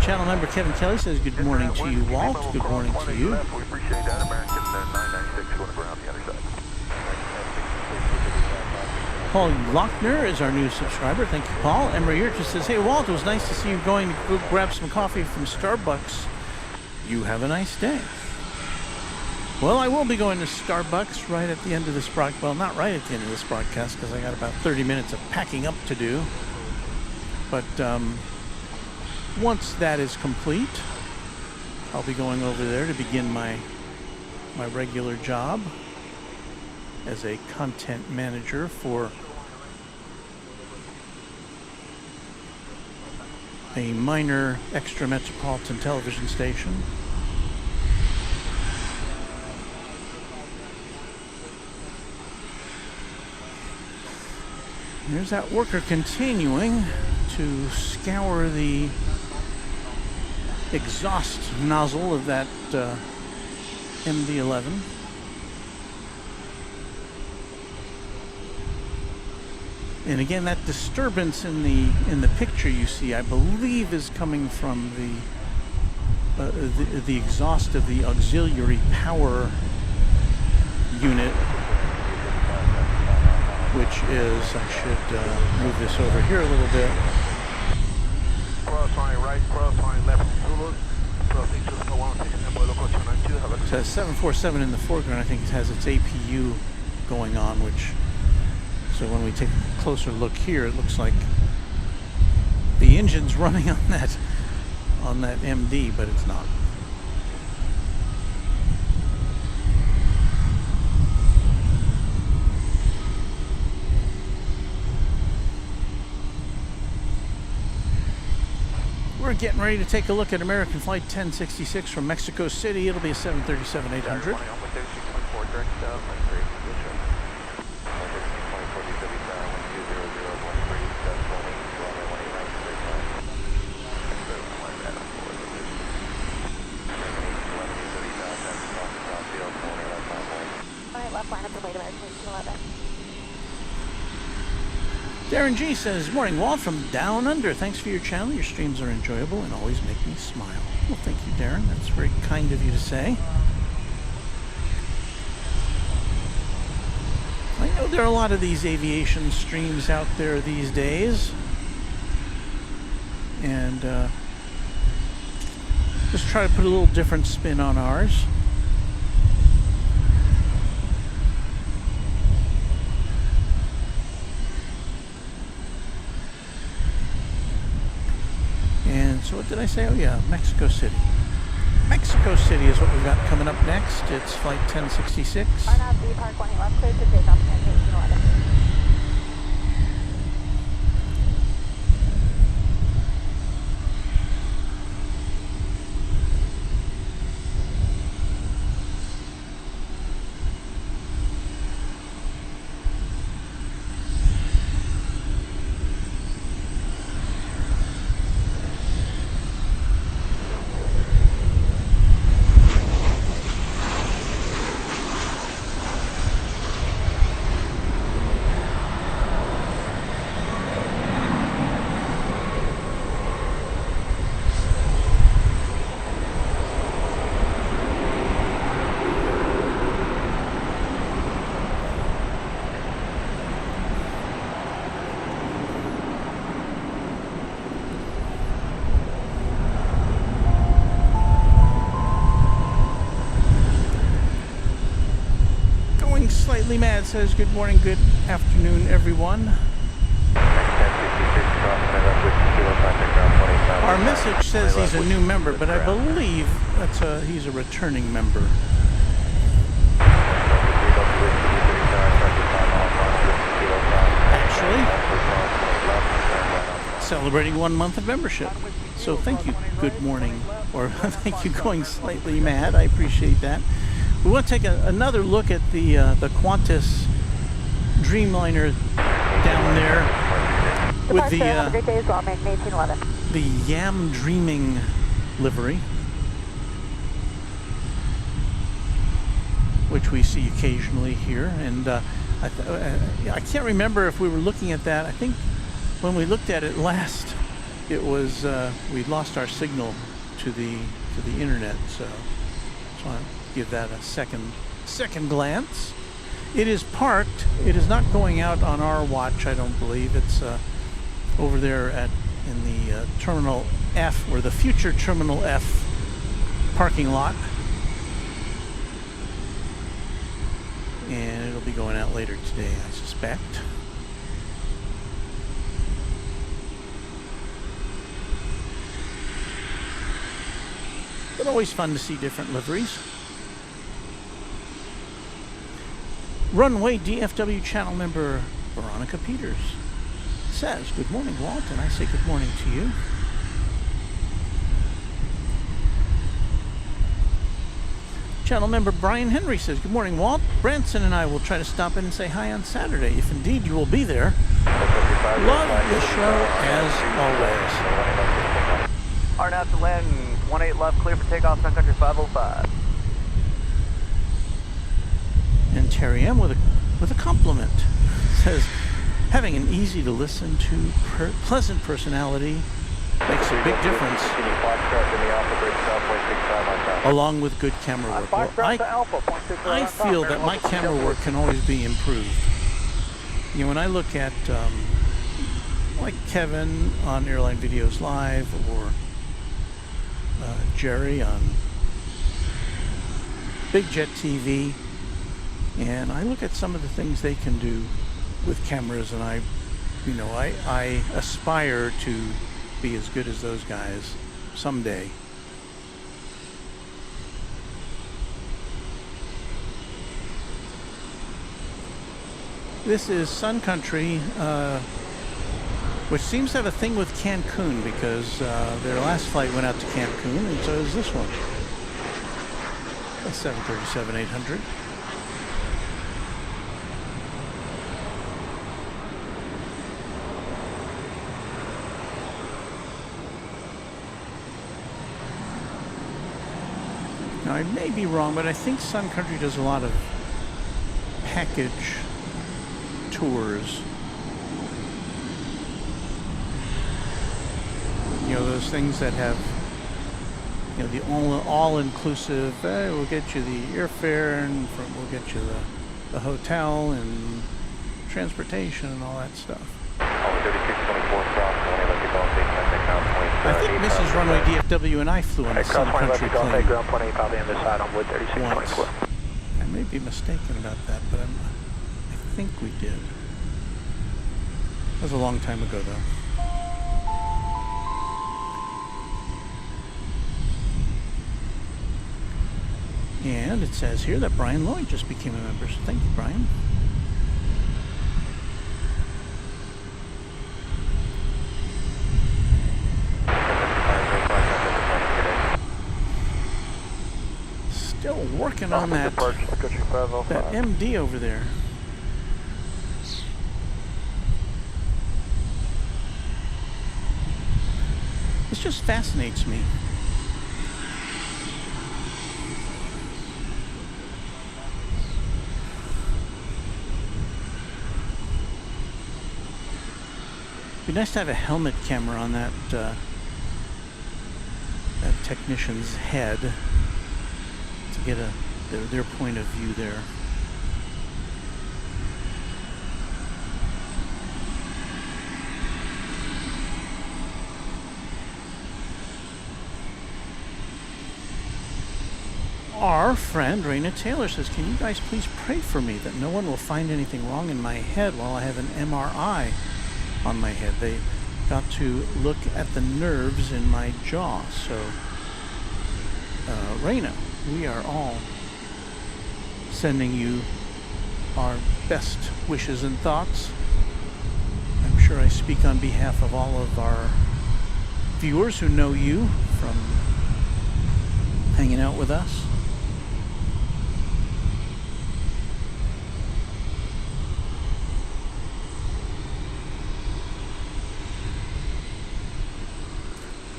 Channel member Kevin Kelly says good morning to you, Walt. Good morning to you. We appreciate that. American 996 going around the other side. Paul Lochner is our new subscriber. Thank you, Paul. Emery Urch says, hey, Walt, it was nice to see you going to go grab some coffee from Starbucks. You have a nice day. Well, I will be going to Starbucks right at the end of this broadcast. Well, not right at the end of this broadcast, because I got about 30 minutes of packing up to do. But once that is complete, I'll be going over there to begin my regular job as a content manager for a minor extra metropolitan television station. There's that worker continuing to scour the exhaust nozzle of that MD-11. And again, that disturbance in the picture you see, I believe, is coming from the exhaust of the auxiliary power unit, which is, I should move this over here a little bit. Cross line right, cross line left, Zulu. It says 747 in the foreground. I think it has its APU going on, which, so when we take a closer look here, it looks like the engine's running on that MD, but it's not. We're getting ready to take a look at American Flight 1066 from Mexico City. It'll be a 737-800. Darren G says, morning Walt from Down Under. Thanks for your channel. Your streams are enjoyable and always make me smile. Well, thank you, Darren. That's very kind of you to say. I know there are a lot of these aviation streams out there these days. And just try to put a little different spin on ours. So what did I say? Oh yeah, Mexico City. Mexico City is what we've got coming up next. It's Flight 1066. RNAV Park 1 left, clear to take off 10-18-11. Slightly Mad says, good morning, good afternoon, everyone. Our message says he's a new member, but I believe he's a returning member. Actually, celebrating 1 month of membership. So thank you, good morning, or thank you, Going Slightly Mad. I appreciate that. We want to take another look at the Qantas Dreamliner down there with the Yam Dreaming livery, which we see occasionally here. And I can't remember if we were looking at that. I think when we looked at it last, it was we lost our signal to the internet. So just want to give that a second glance. It is parked. It is not going out on our watch, I don't believe. It's over there in the Terminal F, or the future Terminal F parking lot. And it'll be going out later today, I suspect. But always fun to see different liveries. Runway DFW channel member Veronica Peters says, good morning, Walt, and I say good morning to you. Channel member Brian Henry says, good morning, Walt. Branson and I will try to stop in and say hi on Saturday, if indeed you will be there. Love the show as always. RNAV to land, 18 left, clear for takeoff, Sun Country 505. And Terry M with a compliment says, having an easy to listen to pleasant personality makes a big difference, along with good camera work. Well, I feel that my camera work can always be improved. You know, when I look at like Kevin on Airline Videos Live, or Jerry on Big Jet TV, and I look at some of the things they can do with cameras, and I aspire to be as good as those guys someday. This is Sun Country, which seems to have a thing with Cancun, because their last flight went out to Cancun, and so is this one. A 737-800. Now, I may be wrong, but I think Sun Country does a lot of package tours. You know, those things that have, you know, the all-inclusive, we'll get you the airfare, and we'll get you the hotel and transportation and all that stuff. I think Mrs. Runway DFW and I flew on a Sun Country plane once. I may be mistaken about that, but I think we did. That was a long time ago, though. And it says here that Brian Lloyd just became a member, so thank you, Brian. Still working on that MD over there. This just fascinates me. It'd be nice to have a helmet camera on that that technician's head to get their point of view there. Our friend Raina Taylor says, can you guys please pray for me that no one will find anything wrong in my head while I have an MRI on my head. They got to look at the nerves in my jaw. So, Raina, we are all sending you our best wishes and thoughts. I'm sure I speak on behalf of all of our viewers who know you from hanging out with us.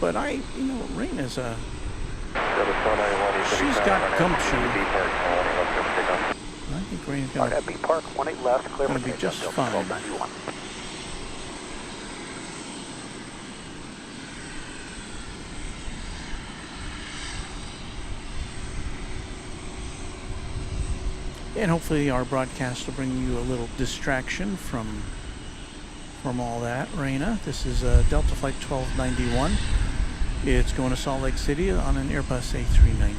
But Raina's she's got gumption. I think Raina's gonna be just fine. And hopefully our broadcast will bring you a little distraction from all that. Raina, this is Delta Flight 1291. It's going to Salt Lake City on an Airbus A319.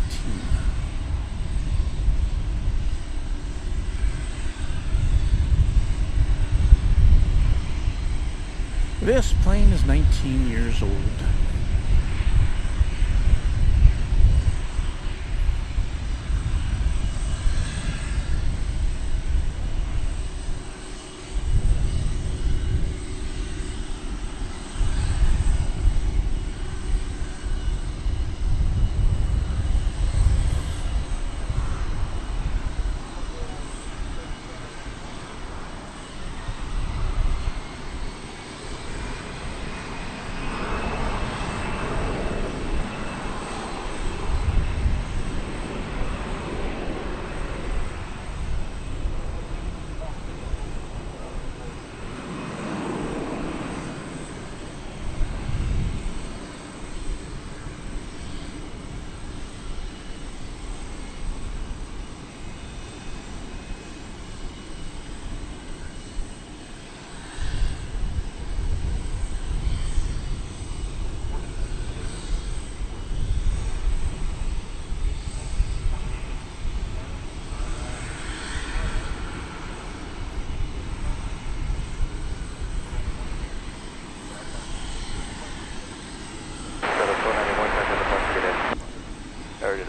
This plane is 19 years old.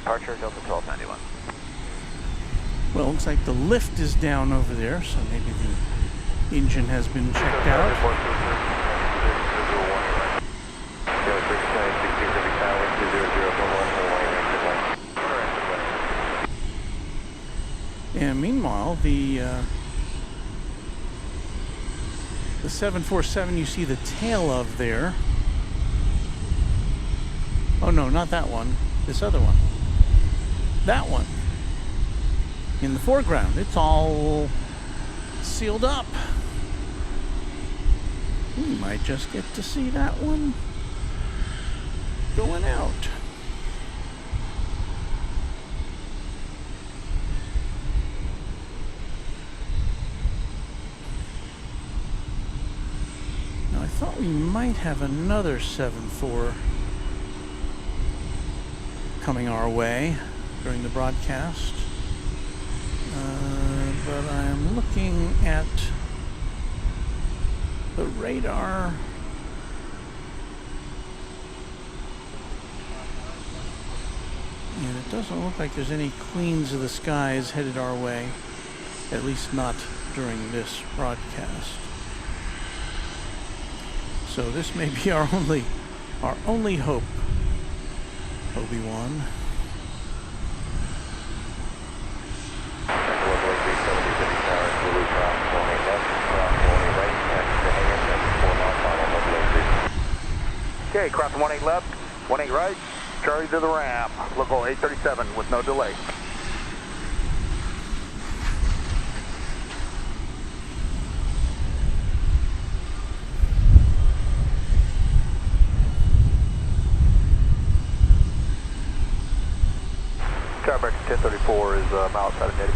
departure, Delta 1291. Well, looks like the lift is down over there, so maybe the engine has been checked out. And meanwhile, the 747 you see the tail of there. Oh no, not that one. This other one. That one. In the foreground. It's all sealed up. We might just get to see that one going out. Now I thought we might have another 7-4 coming our way during the broadcast. But I'm looking at the radar. And it doesn't look like there's any Queens of the Skies headed our way, at least not during this broadcast. So this may be our only hope, Obi-Wan. Okay, crossing 18 left, 18 right, Charlie to the ramp, local 837 with no delay. Tower 1034 is outside of Nettie.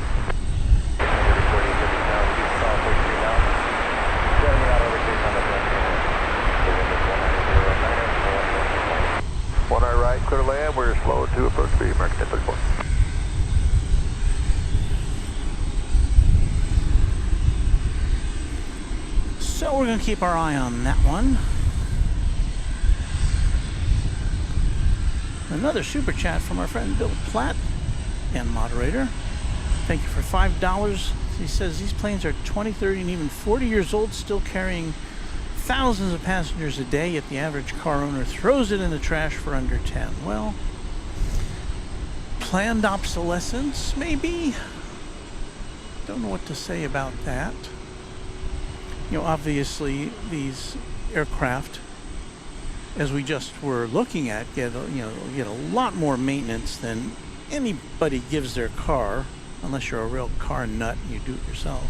One eye right, clear land, we're slow to approach the American 1034. So we're going to keep our eye on that one. Another super chat from our friend Bill Platt and moderator. Thank you for $5. He says these planes are 20, 30, and even 40 years old, still carrying thousands of passengers a day, yet the average car owner throws it in the trash for under 10. Well, planned obsolescence, maybe? Don't know what to say about that. You know, obviously, these aircraft, as we just were looking at, get a lot more maintenance than anybody gives their car, unless you're a real car nut and you do it yourself.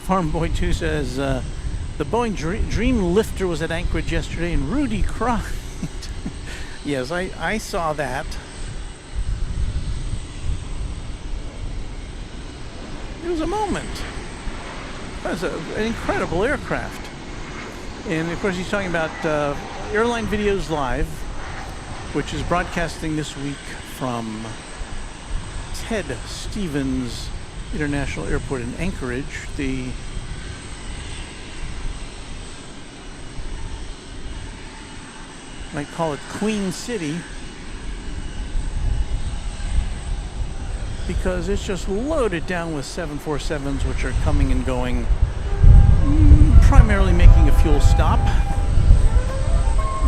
Farm Boy 2 says, the Boeing Dream Lifter was at Anchorage yesterday and Rudy cried. Yes, I saw that. It was a moment. That was an incredible aircraft. And of course he's talking about Airline Videos Live, which is broadcasting this week from Ted Stevens International Airport in Anchorage. The might call it Queen City, because it's just loaded down with 747s, which are coming and going, primarily making a fuel stop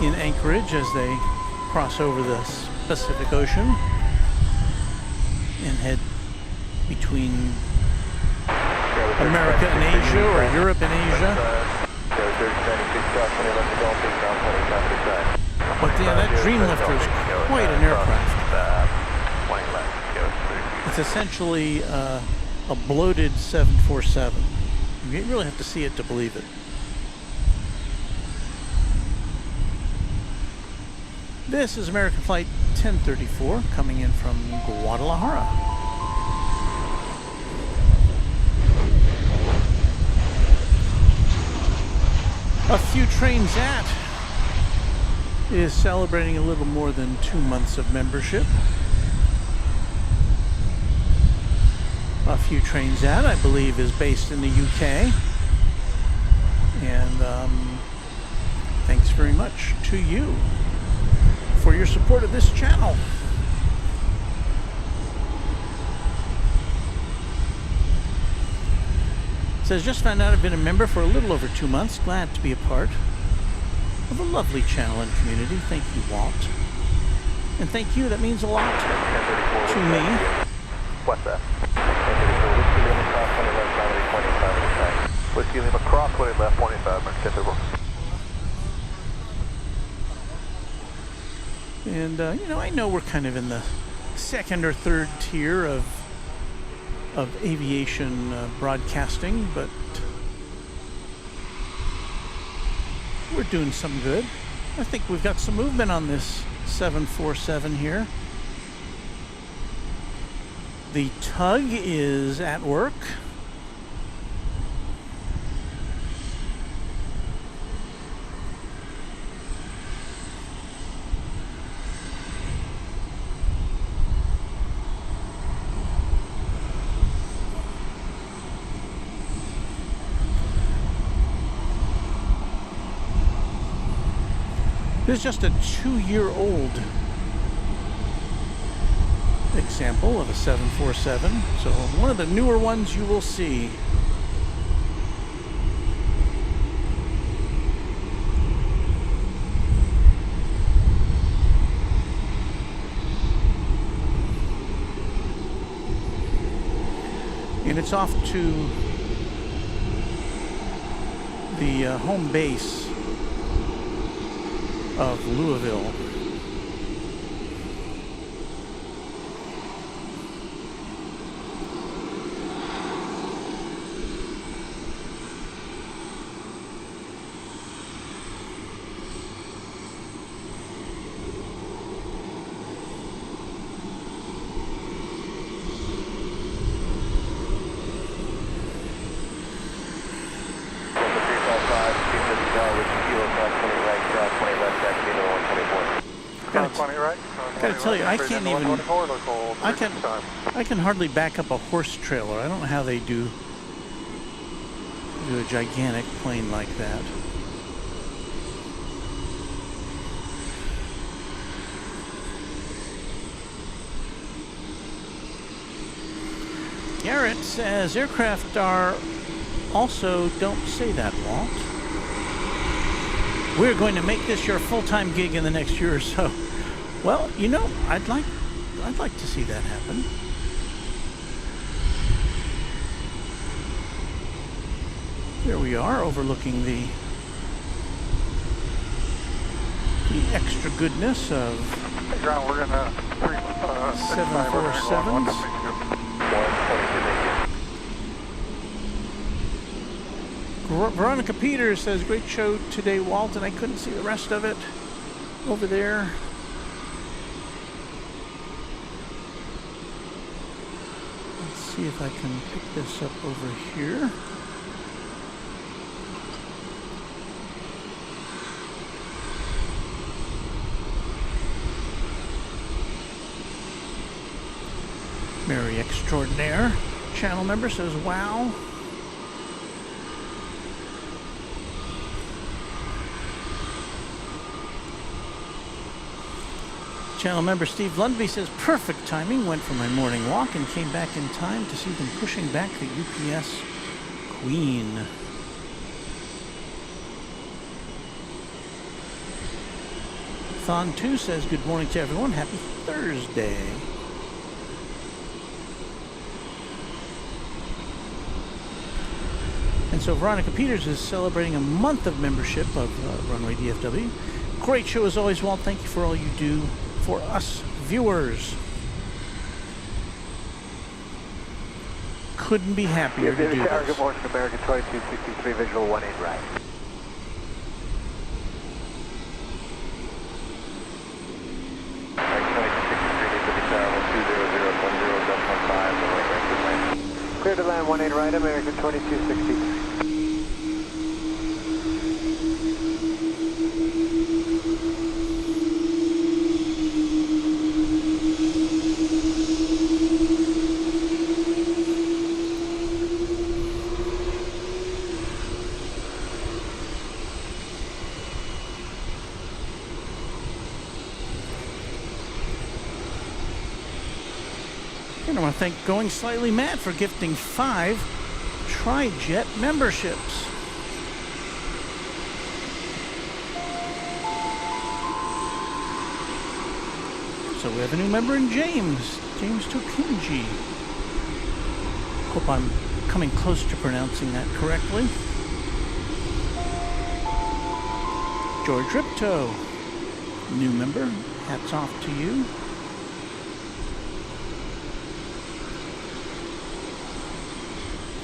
in Anchorage as they cross over the Pacific Ocean and head between America and Asia, or Europe and Asia. But yeah, that Dream Lifter is quite an aircraft. It's essentially a bloated 747. You really have to see it to believe it. This is American Flight 1034 coming in from Guadalajara. A Few Trains At is celebrating a little more than 2 months of membership. A few trains at, I believe, is based in the UK. And thanks very much to you for your support of this channel. Says, just found out I've been a member for a little over 2 months. Glad to be a part of a lovely channel and community. Thank you, Walt. And thank you, that means a lot to me. What's that? Whiskey Lima cross 20 left, 25, minutes, 10 And, you know, I know we're kind of in the second or third tier of aviation broadcasting, but we're doing some good. I think we've got some movement on this 747 here. The tug is at work. This is just a 2-year-old example of a 747, so one of the newer ones you will see. And it's off to the home base of Louisville. Gotta tell you, I can't even. I can hardly back up a horse trailer. I don't know how they do a gigantic plane like that. Garrett says aircraft are also, don't say that, Walt. We're going to make this your full-time gig in the next year or so. Well, you know, I'd like to see that happen. There we are, overlooking the extra goodness of 747s. Veronica Peters says, great show today, Walt, and I couldn't see the rest of it over there. Let's see if I can pick this up over here. Mary Extraordinaire channel member says, wow. Channel member Steve Lundby says, perfect timing, went for my morning walk and came back in time to see them pushing back the UPS Queen. Thon 2 says, good morning to everyone, happy Thursday. And so Veronica Peters is celebrating a month of membership of Runway DFW. Great show as always, Walt. Thank you for all you do for us viewers. Couldn't be happier to do this. Good morning, American 2263, visual 18 right. Clear to land 18 right, American 2263. And I want to thank Going Slightly Mad for gifting 5 Tri-Jet memberships. So we have a new member in James Tokinji. Hope I'm coming close to pronouncing that correctly. George Ripto, new member. Hats off to you.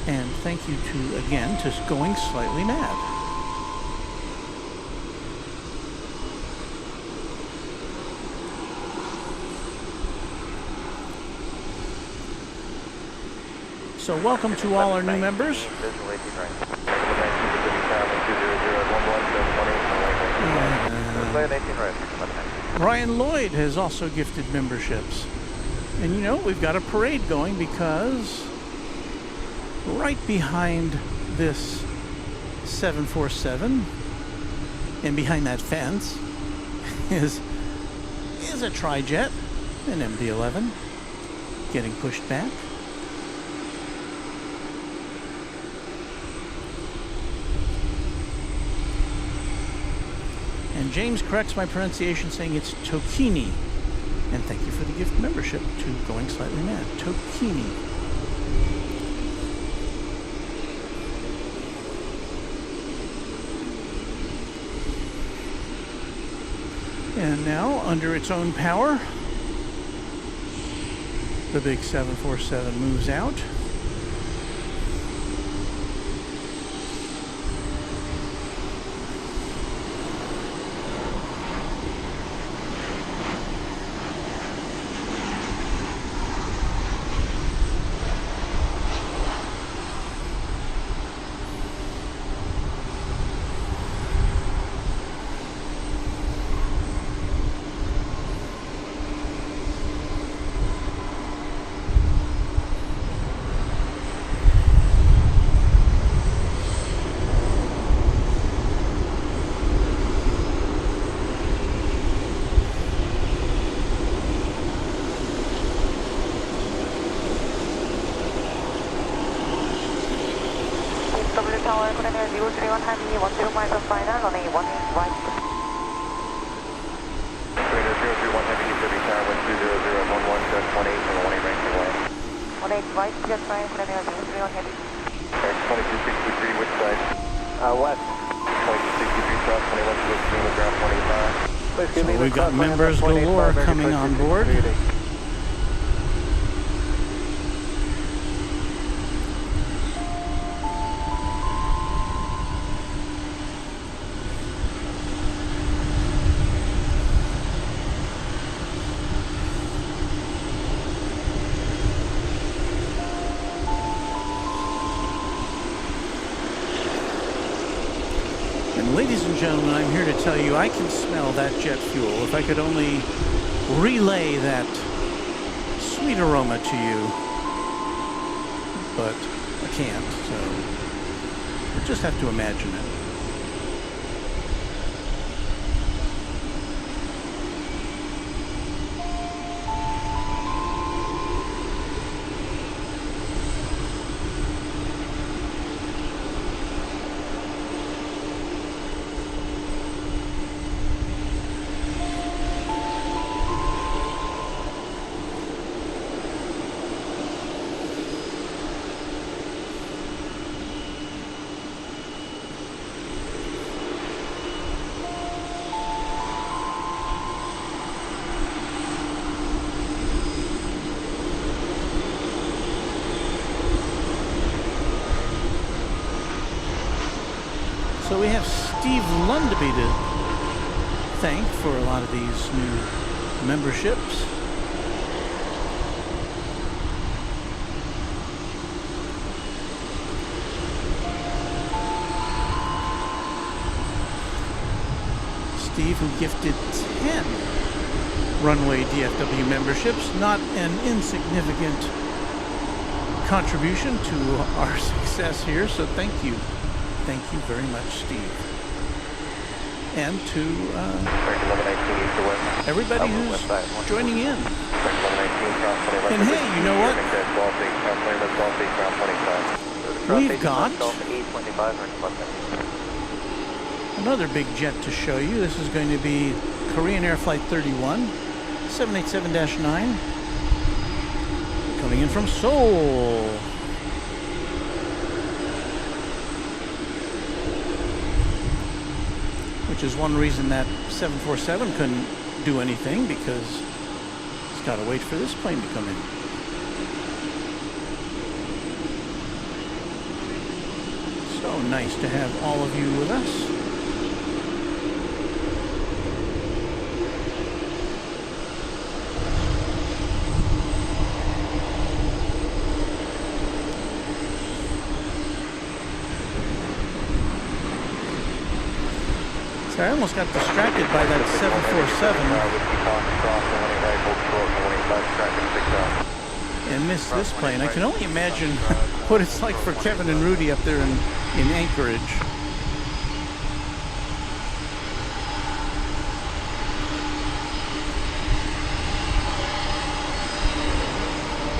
And thank you again to Going Slightly Mad. So welcome to all our new members. Ryan Lloyd has also gifted memberships. And you know, we've got a parade going because right behind this 747 and behind that fence is a Tri-Jet, an MD-11, getting pushed back. And James corrects my pronunciation, saying it's Tokini. And thank you for the gift membership to Going Slightly Mad. Tokini. And now, under its own power, the big 747 moves out. Tower, good air 031 Heavy, 10 miles of final, runway 18 right. Radar 031 Heavy, DFW Tower, 12011, just 18 and 18 right to way. 18 right, jet flying, good air 031 Heavy. 2263, which side? West. 2263 south, 2123, ground 25. Please give me So the we've got cross line members number 28, galore American coming on 2263. board. Ladies and gentlemen, I'm here to tell you I can smell that jet fuel. If I could only relay that sweet aroma to you, but I can't, so you just have to imagine it. So we have Steve Lundby to thank for a lot of these new memberships. Steve, who gifted 10 Runway DFW memberships, not an insignificant contribution to our success here, so thank you. Thank you very much, Steve. And to everybody who's joining in. And hey, you know what? We've got another big jet to show you. This is going to be Korean Air Flight 31, 787-9, coming in from Seoul. Which is one reason that 747 couldn't do anything, because it's got to wait for this plane to come in. So nice to have all of you with us. So I almost got distracted by that 747 and missed this plane. I can only imagine what it's like for Kevin and Rudy up there in Anchorage.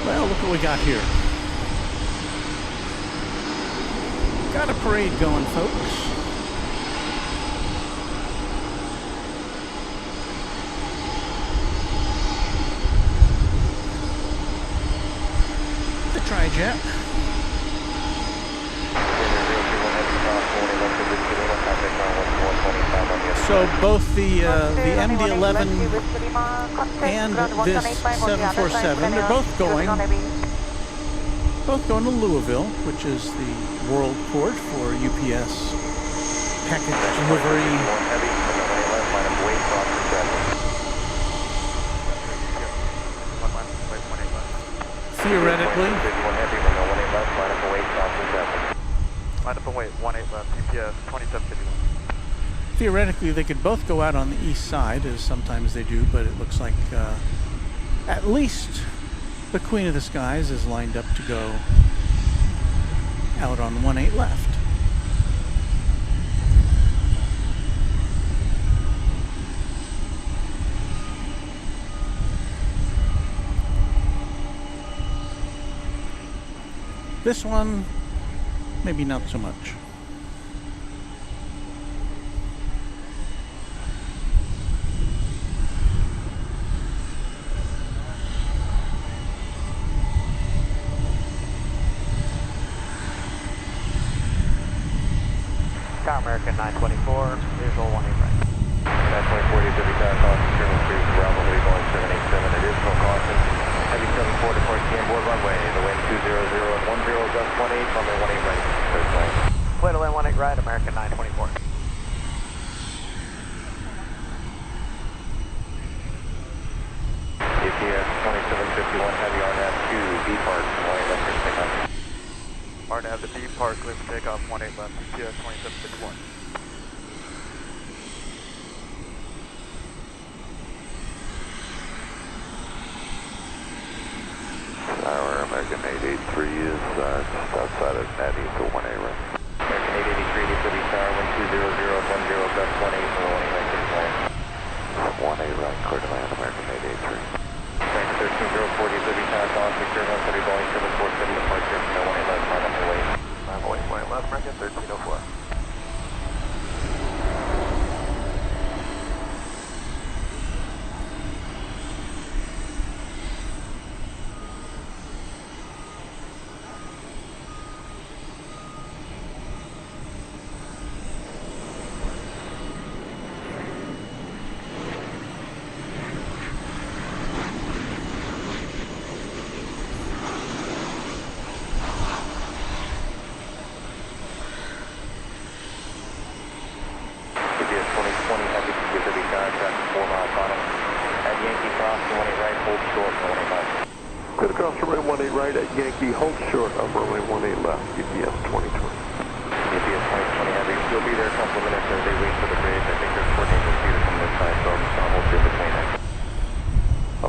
Well, look what we got here. Got a parade going, folks. Tri-jet. So both the MD-11 and this 747, they're both going to Louisville, which is the world port for UPS package delivery. Theoretically, they could both go out on the east side, as sometimes they do, but it looks like at least the Queen of the Skies is lined up to go out on 18 left. This one, maybe not so much. Tower American 924, visual 18 right. 924 DFW takeoff, German Street, Bravo, Boeing 787, additional caution. Heavy 74 departs board runway, the wind 200 at 10, gust 18, runway 18 right, third plane. Clear to land 18 right, American 924. UPS 2751, heavy RNAV 2, depart, 18 left, clear takeoff. RNAV to depart, clear for takeoff, 18 left, UPS 2751. Tower American 883 is just outside of Natty to 1A right. American 883 DFW Tower 1200 at 10, gust 18, 18 right, clear to land. 1A right, clear to land, American 883. American 1304 DFW Tower, call secure 130 Boeing 747 departure, no 18 left, final away. Final away, 18 left, American 1304. Right at Yankee, hold short of runway 18 left, UPS 2020. UPS 2020 Heavy, you'll be there a couple of minutes as they wait for the bridge. I think they're coordinating with you from this side, so I'll hold you between them.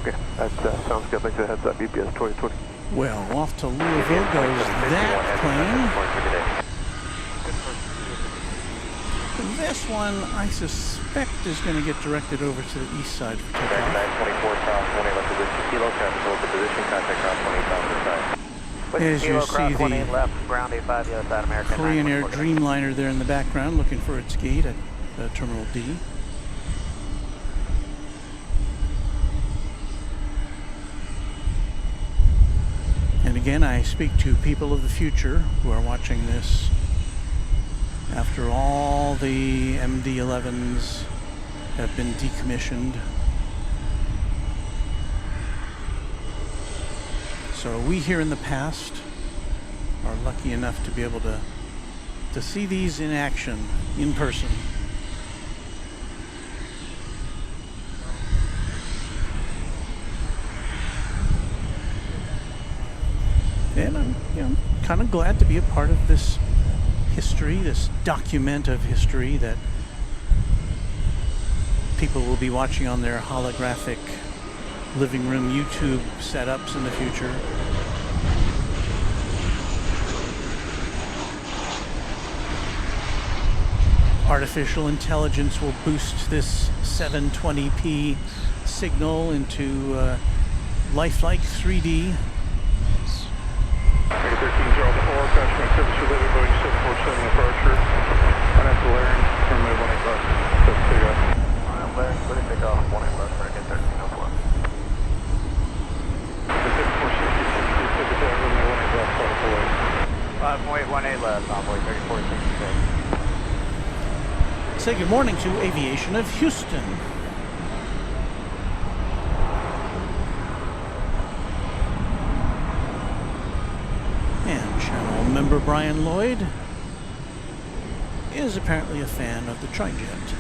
Okay, that sounds good. Thanks for the heads up, UPS 2020. Well, off to Louisville goes that plane. this one, I suspect, is going to get directed over to the east side for takeoff. 924 south, 18 left position, kilo traffic, hold the position, contact ground 28 south to the side. As you see the left, ground 85, US South American. Korean Air Dreamliner there in the background looking for its gate at Terminal D. And again, I speak to people of the future who are watching this after all the MD-11s have been decommissioned. So we here in the past are lucky enough to be able to see these in action, in person. And I'm kind of glad to be a part of this history, this document of history that people will be watching on their holographic living room YouTube setups in the future. Artificial intelligence will boost this 720p signal into lifelike 3D. 1304, caution service related Boeing 747 departure. Unnecessary, runway 18 left, set to take off. Clear to take off, 18 left, American 1304. The 746, take it down, runway 18 left, start away. 5.18 left, envoy 3466. Say good morning to Aviation of Houston. And channel member Brian Lloyd is apparently a fan of the Trijet.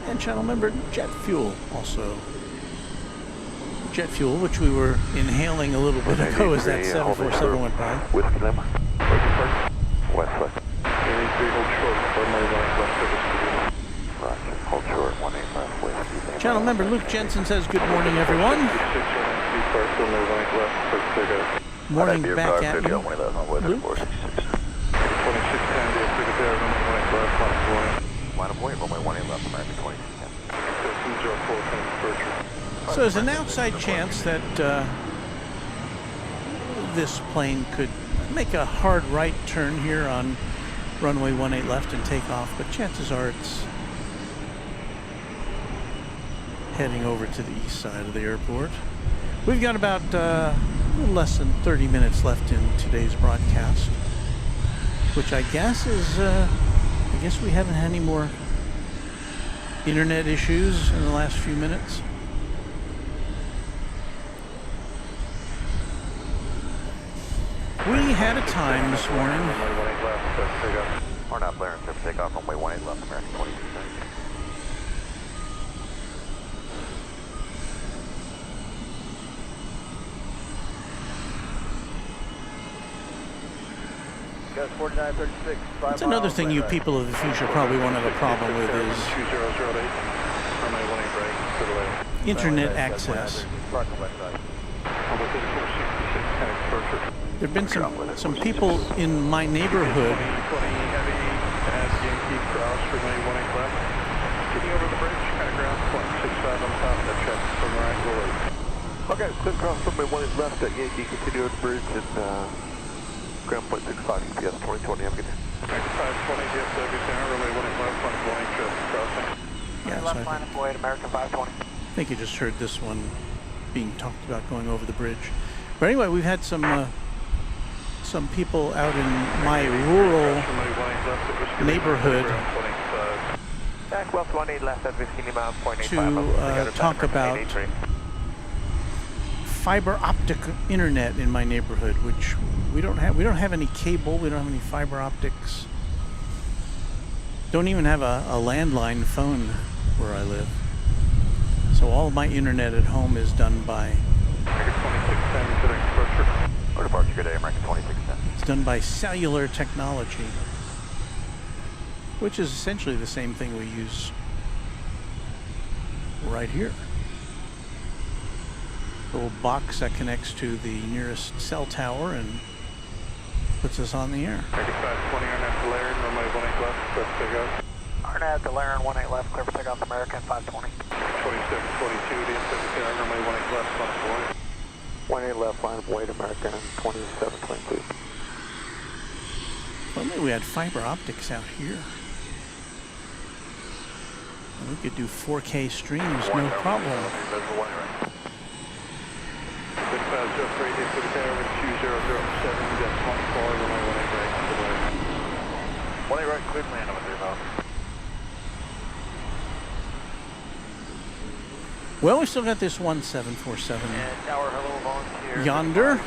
And channel member Jet Fuel also. Jet Fuel, which we were inhaling a little bit ago as that 747 went by. Whiskey Lima. West left. 83, hold short, runway 18 left, service to the Roger, hold short, 18 left, whiskey. Channel member Luke Jensen says good morning, everyone. Morning back at you, Luke. 2610, line of weight, runway 18 left, American 2610. So there's an outside chance that this plane could make a hard right turn here on runway 18 left and take off, but chances are it's heading over to the east side of the airport. We've got about a little less than 30 minutes left in today's broadcast, which I guess is, I guess we haven't had any more internet issues in the last few minutes. We had a time this morning. Or not Blair, and take off runway 18 left, American 2610. That's another thing you people of the future probably won't have a problem with is internet access. There have been some people in my neighborhood Okay, clear cross runway 18 left at Yankee, continue on the bridge and ground point 65 EPS 2020, have a good day. 520 DFW tower, runway 18 left, front flying, traffic crossing. Yeah, left line of Boyd, American 520. I think you just heard this one being talked about going over the bridge. But anyway, we've had some people out in my rural neighborhood Back left 18 left at 15 miles, to talk about fiber optic internet in my neighborhood, which we don't have. We don't have any cable. We don't have any fiber optics. Don't even have a landline phone where I live. So all of my internet at home is done by. American 2610, considering departure. Or departure, good day, American 2610. It's done by cellular technology, which is essentially the same thing we use right here. A little box that connects to the nearest cell tower and puts us on the air. 3520 Arnett to Laren, runway 18 left, clear for takeoff. Arnett to Laren, 18 left, clear for takeoff, American 520. 2722, DFW Airport, runway 18 left, line of weight. 18 left, line of weight, American 2722. Well, maybe we had fiber optics out here. We could do 4K streams, no problem. Jackery, DFW Airport, 2007, jet 24, runway 18 right, to Laren. 18 right, clear land over 3 miles. Well, we still got this 1747 Tower, hello, volunteer. yonder. 01 to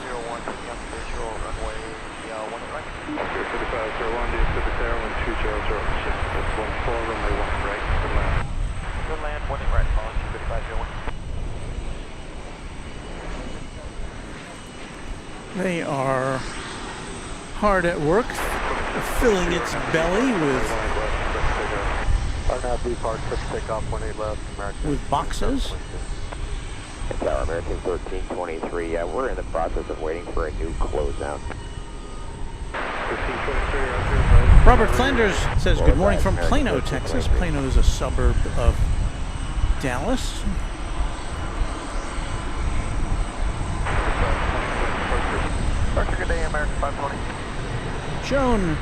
young visual, runway 18 right. Okay, 3501, DFW Airport, 2006, jet 24, runway 18 right, to Laren. Good land, 18 right, volunteer 3501. They are hard at work, filling its belly Arnett B Park, clear for takeoff, 18 left, American. with boxes. Tower American 1323. We're in the process of waiting for a new closeout. 1523, right. Robert Flanders says, good morning from Plano, Texas. Plano is a suburb of Dallas. Good day, American 520. Joan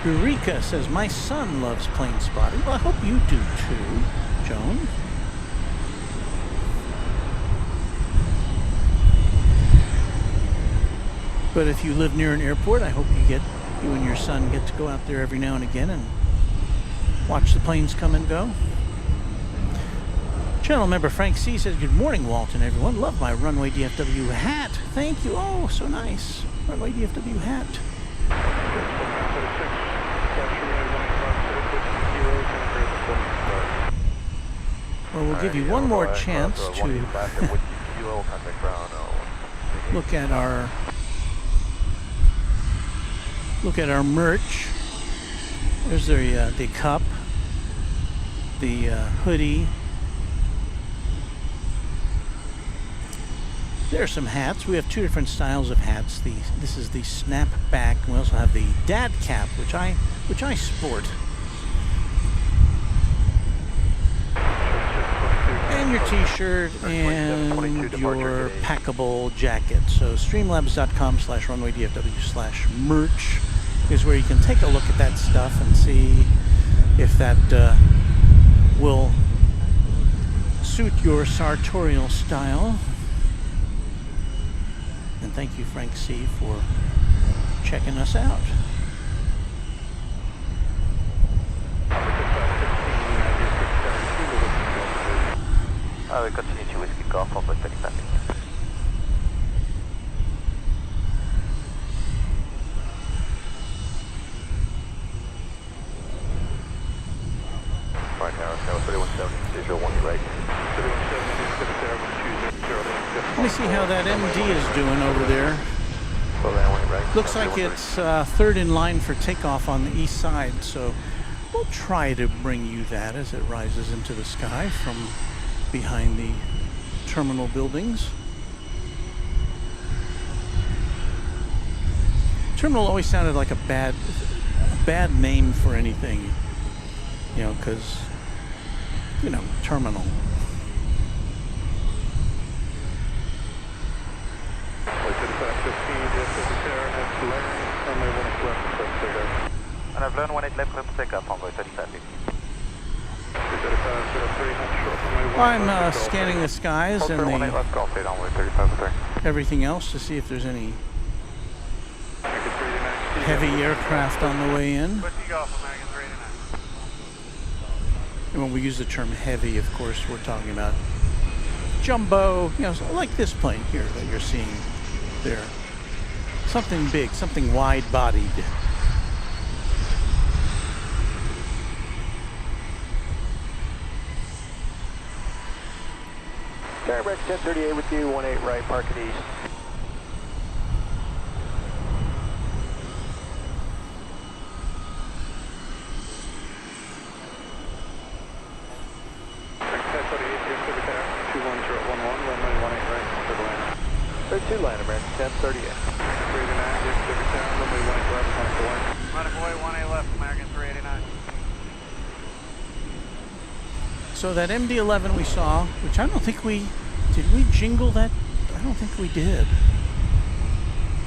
Eureka says, my son loves plane spotting. Well, I hope you do too, Joan. But if you live near an airport, I hope you and your son get to go out there every now and again and watch the planes come and go. Channel member Frank C. says, good morning, Walton, everyone. Love my Runway DFW hat. Thank you. Oh, so nice. Runway DFW hat. Well, we'll give you one more chance to look at our merch. There's the cup, the hoodie. There are some hats. We have two different styles of hats. This is the snapback. We also have the dad cap, which I sport. And your t-shirt and your packable jacket. So streamlabs.com/runwaydfw/merch is where you can take a look at that stuff and see if that will suit your sartorial style. And thank you, Frank C., for checking us out. We continue to whiskey golf over 35 minutes. Right now, 3170, visual 1 right. 3170, Let me see how that MD is doing over there. Looks like it's third in line for takeoff on the east side, so we'll try to bring you that as it rises into the sky from behind the terminal buildings. Terminal always sounded like a bad name for anything, you know, because, you know, terminal. And I've learned when it left, let's take up on the 35. I'm scanning the skies and everything else to see if there's any heavy aircraft on the way in. And when we use the term heavy, of course, we're talking about jumbo, you know, like this plane here that you're seeing there. Something big, something wide-bodied. Direct 1038 with you, 18 right, park at east. 02 line, American 1038. 389, DFW Tower, runway 18 left, Runway 18 left, American 389. So that MD-11 we saw, which I don't think did we jingle that? I don't think we did.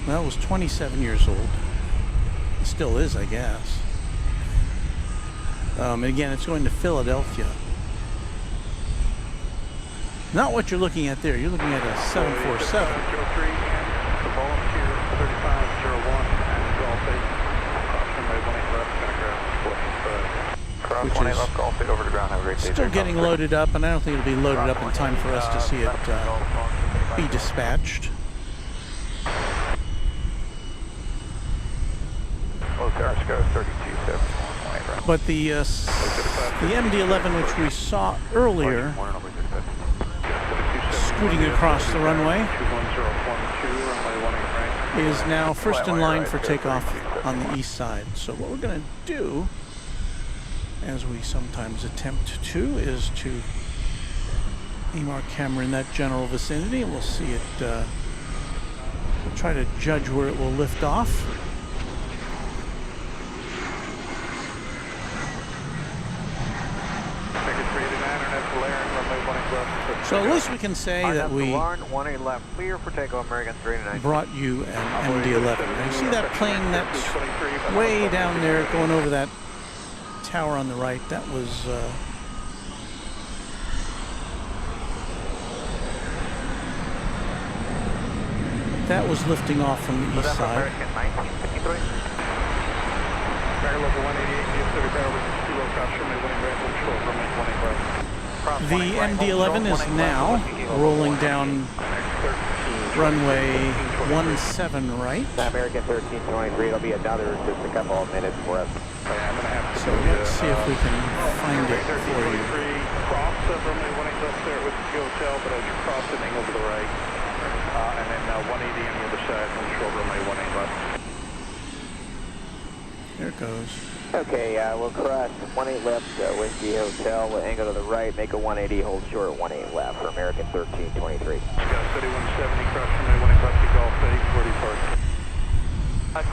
Well, it was 27 years old. It still is, I guess. And again, it's going to Philadelphia. Not what you're looking at there. You're looking at a 747. 03 and the volunteer 3501 and Golf 8. Runway 18 left, gonna grab 45. Which 18 is left, Golf 8 over the ground, have a great day. still getting loaded up, and I don't think it'll be loaded up in time for us to see it be dispatched. Los Aires 3271. But the MD-11, which we saw earlier, scooting across the runway, is now first in line for takeoff on the east side. So what we're going to do, as we sometimes attempt to, is to aim our camera in that general vicinity, and we'll see it, we'll try to judge where it will lift off. So at least we can say that we 18 left, clear for takeoff, American 389. brought you an MD-11. Now you see that plane that's way down there going over that tower on the right? That was lifting off from the east side. American 1953. Level 188, DFW Tower, Kilo Foxtrot, runway 18 right, hold short, runway 18 right. The MD-11 is now rolling down runway 17 right. American 1323, it'll be another just a couple of minutes for us. So let's see if we can find it for you. Cross runway 18 left there with the hotel, but as you cross it, angle to the right. And then 180 on the other side, hold short, runway 18 left. There it goes. Okay, we'll cross 18 left, Whiskey Hotel, we'll angle to the right, make a 180, hold short 18 left for American 1323. Got 3170, cross runway 18 left to Golf 8, where do you park?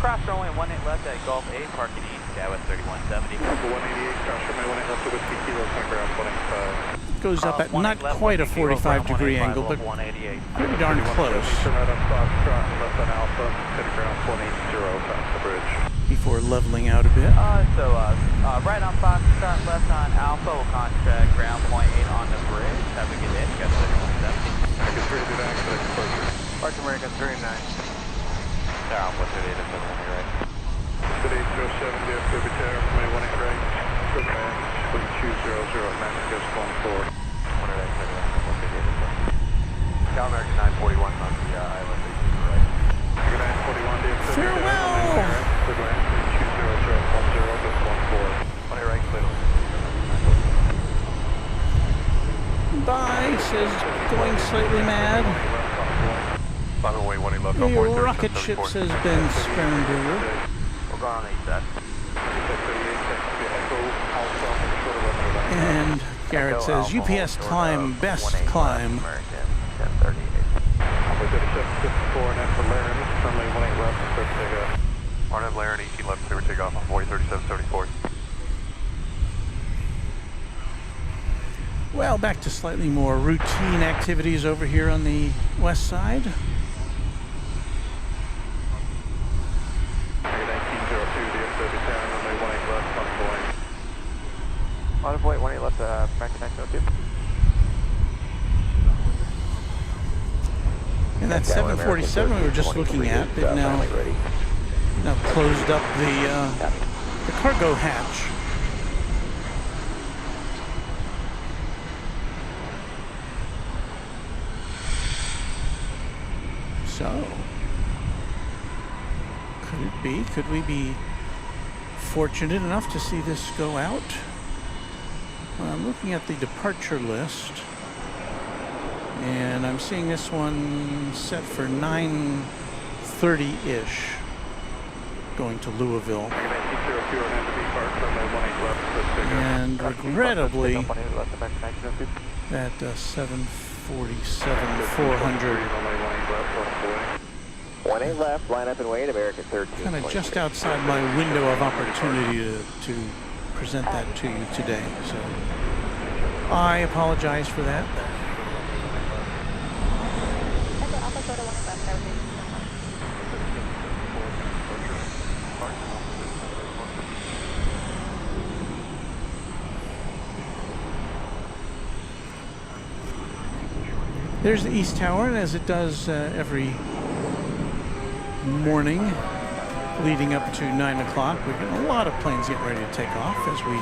Cross runway 18 left at Golf 8, parking east, Gawith 3170. Number 188, cross runway 18 left to Whiskey Kilo, ground 185. Goes up at not quite a 45-degree angle, but pretty darn close. Turn right on Foxtrot, left on Alpha, hit ground 180, past the bridge. Before leveling out a bit. Right on Foxtrot, left on Alpha, we'll contact ground point 8 on the bridge. Have a good day, got 3170. American 3 did accident closure. Park American 39. Down, what's it, 8 on the right. City 207, DFW Tower, runway 18 right, Superman, 2200, Managers 14. Down American 941 on the island, right. American 941, DFW Tower, Farewell! Superman, 2200, 10, 14. 20 right, clear. Bye, says going slightly mad. Runway 18 left, The rocket ship says Ben Sperrenberger. We're going on the east side. And Garrett says, UPS climb, best climb. American 1038. Number 3754, and after Laramie, runway 18 left, clear for takeoff. RNF Laramie, 18 left, clear for takeoff on Boy 3774. Well, back to slightly more routine activities over here on the west side. 1902, DFW Tower, runway 18 left, on Boeing. On point 18 left, American 902. And that 747 we were just looking at, they've now closed up the cargo hatch. So, could we be fortunate enough to see this go out? Well, I'm looking at the departure list, and I'm seeing this one set for 9:30-ish, going to Louisville. And regrettably, that 7 400. 18 left, line up and wait, American 13. Kind of just outside my window of opportunity to present that to you today. So I apologize for that. There's the East Tower, and as it does every morning leading up to 9 o'clock, we've got a lot of planes getting ready to take off as we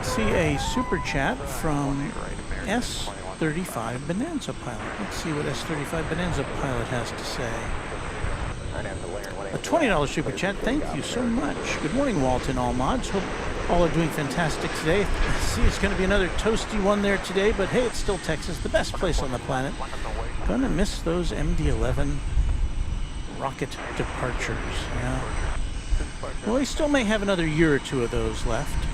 see a super chat from S35 Bonanza Pilot. Let's see what S35 Bonanza Pilot has to say. A $20 super chat, thank you so much. Good morning, Walt and all mods. Hope all are doing fantastic today. See, it's going to be another toasty one there today, but hey, it's still Texas, the best place on the planet. Gonna miss those MD-11 rocket departures, yeah. Well, we still may have another year or two of those left.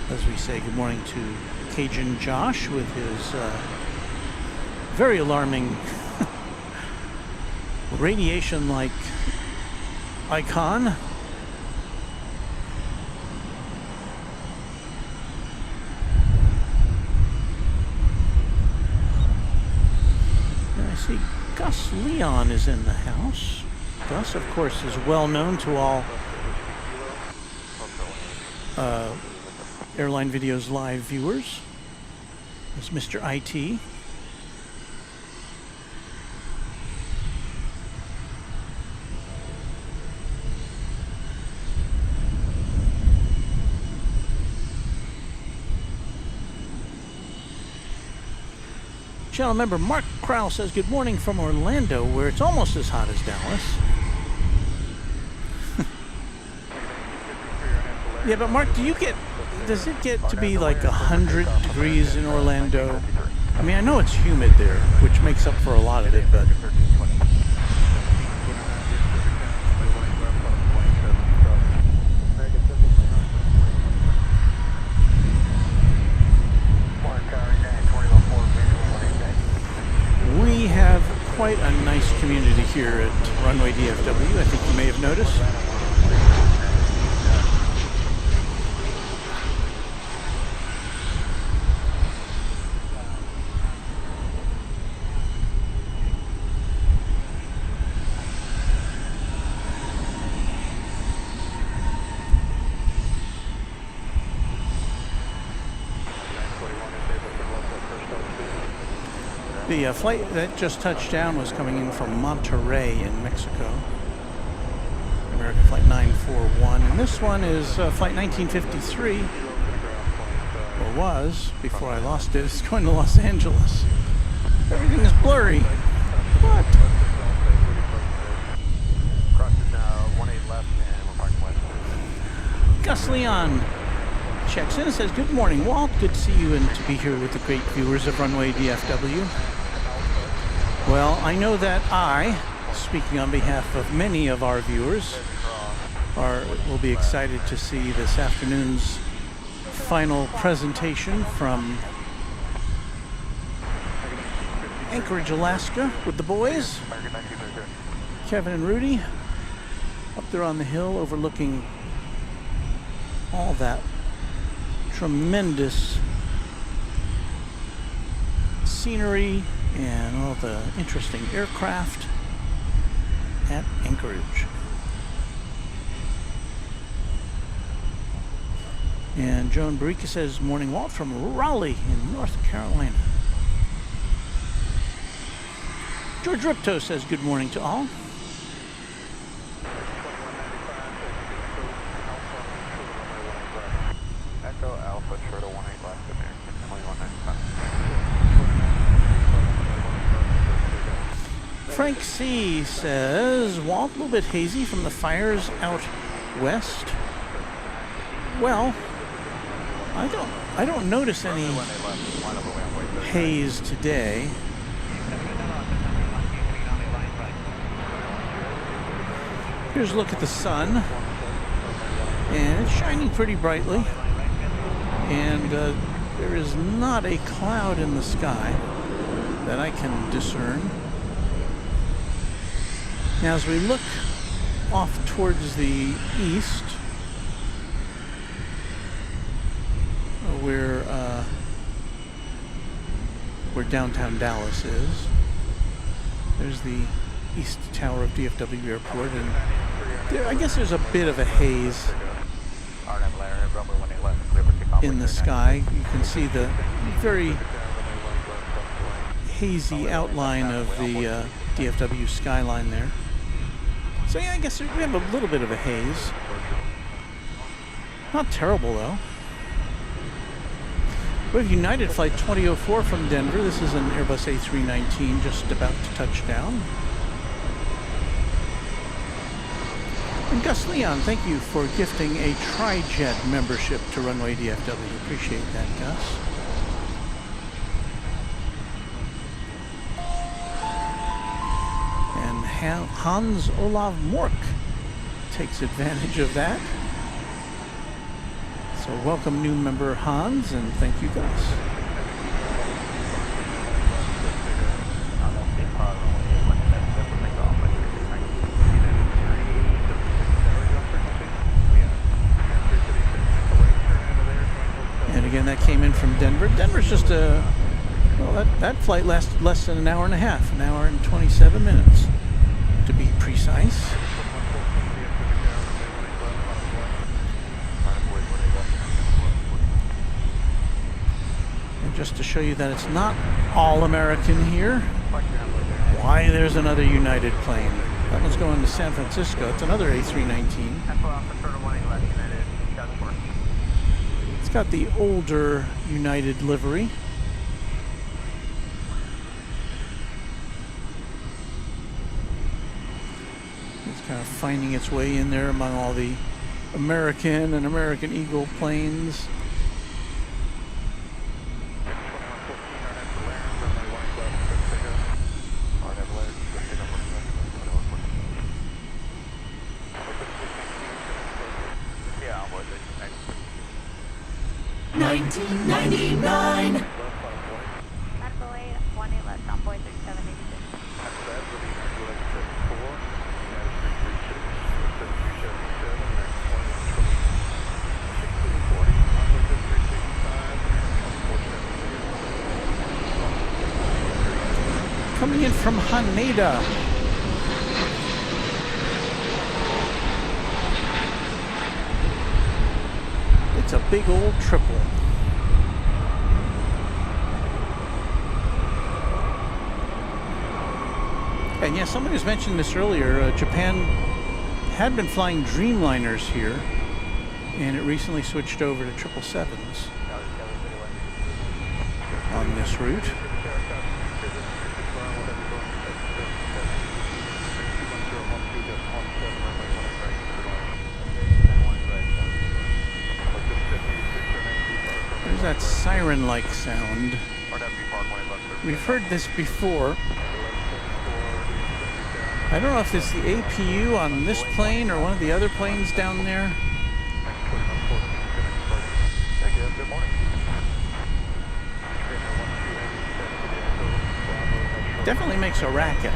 As we say good morning to Cajun Josh with his very alarming radiation-like icon. And I see Gus Leon is in the house. Gus, of course, is well known to all Airline Videos Live viewers as Mr. IT. Channel member Mark Crowell says, good morning from Orlando, where it's almost as hot as Dallas. Yeah, but Mark, does it get to be like 100 degrees in Orlando? I mean, I know it's humid there, which makes up for a lot of it, but... We have quite a nice community here at Runway DFW, I think you may have noticed. The flight that just touched down was coming in from Monterrey in Mexico. American Flight 941. And this one is Flight 1953. Or was, before I lost it. It's going to Los Angeles. Everything is blurry. What? Gus Leon checks in and says, good morning, Walt. Good to see you and to be here with the great viewers of Runway DFW. Well, I know that I, speaking on behalf of many of our viewers, will be excited to see this afternoon's final presentation from Anchorage, Alaska, with the boys, Kevin and Rudy, up there on the hill overlooking all that tremendous scenery and all the interesting aircraft at Anchorage. And Joan Barica says, morning Walt from Raleigh in North Carolina. George Ripto says, good morning to all. Echo Alpha, Shorter 18 left, American 2195. Frank C. says, Walt, a little bit hazy from the fires out west. Well, I don't notice any haze today. Here's a look at the sun, and it's shining pretty brightly. And There is not a cloud in the sky that I can discern. Now, as we look off towards the east, where downtown Dallas is, there's the east tower of DFW Airport, and I guess there's a bit of a haze in the sky. You can see the very hazy outline of the DFW skyline there. So yeah, I guess we have a little bit of a haze. Not terrible though. We have United Flight 2004 from Denver. This is an Airbus A319 just about to touch down. And Gus Leon, thank you for gifting a Tri-Jet membership to Runway DFW. Appreciate that, Gus. And Hans Olav Mork takes advantage of that. So welcome new member Hans, and thank you, Gus. And again, that came in from Denver. Denver's just a, well, that flight lasted less than an hour and a half, an hour and 27 minutes, to be precise. Just to show you that it's not all American here. Why, there's another United plane. That one's going to San Francisco. It's another A319. It's got the older United livery. It's kind of finding its way in there among all the American and American Eagle planes. Coming in from Haneda. It's a big old triple. And yeah, somebody was mentioning this earlier. Japan had been flying Dreamliners here, and it recently switched over to 777s on this route. There's that siren-like sound. We've heard this before. I don't know if it's the APU on this plane or one of the other planes down there. Definitely makes a racket.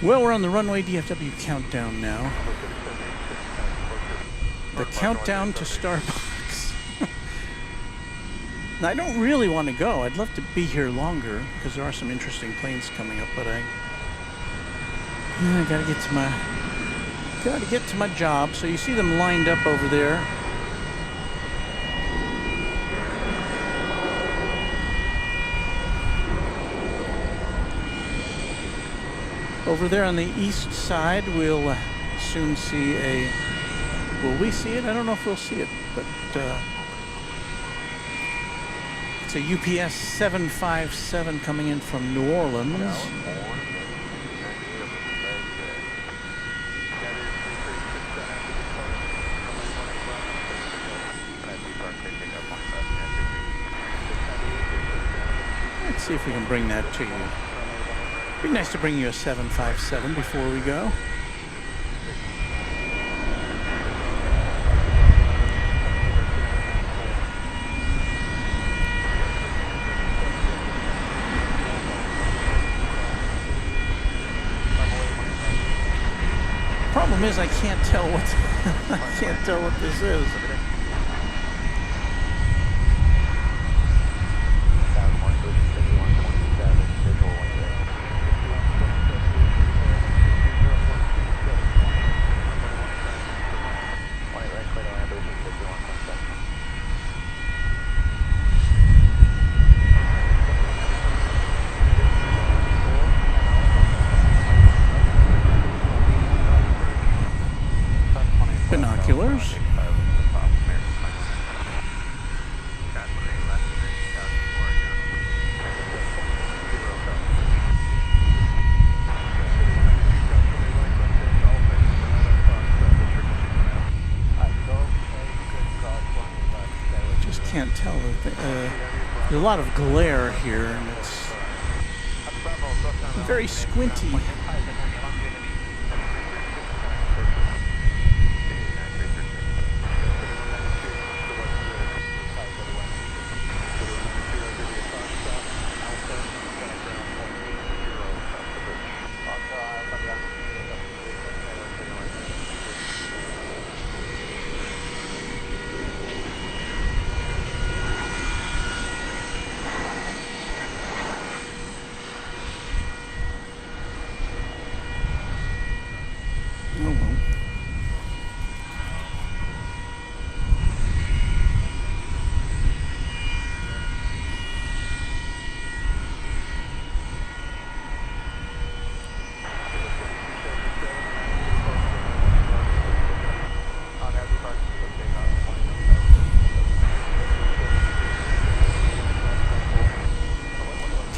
Well, we're on the Runway DFW countdown now. The countdown to Starbucks. Now, I don't really want to go. I'd love to be here longer because there are some interesting planes coming up, but I gotta get to my job. So you see them lined up over there. Over there on the east side, we'll soon see a... Will we see it? I don't know if we'll see it, but it's a UPS 757 coming in from New Orleans. Let's see if we can bring that to you. It'd be nice to bring you a 757 before we go. Problem is, I can't tell what I can't tell what this is. Binoculars. Just can't tell. There's a lot of glare here, and it's very squinty.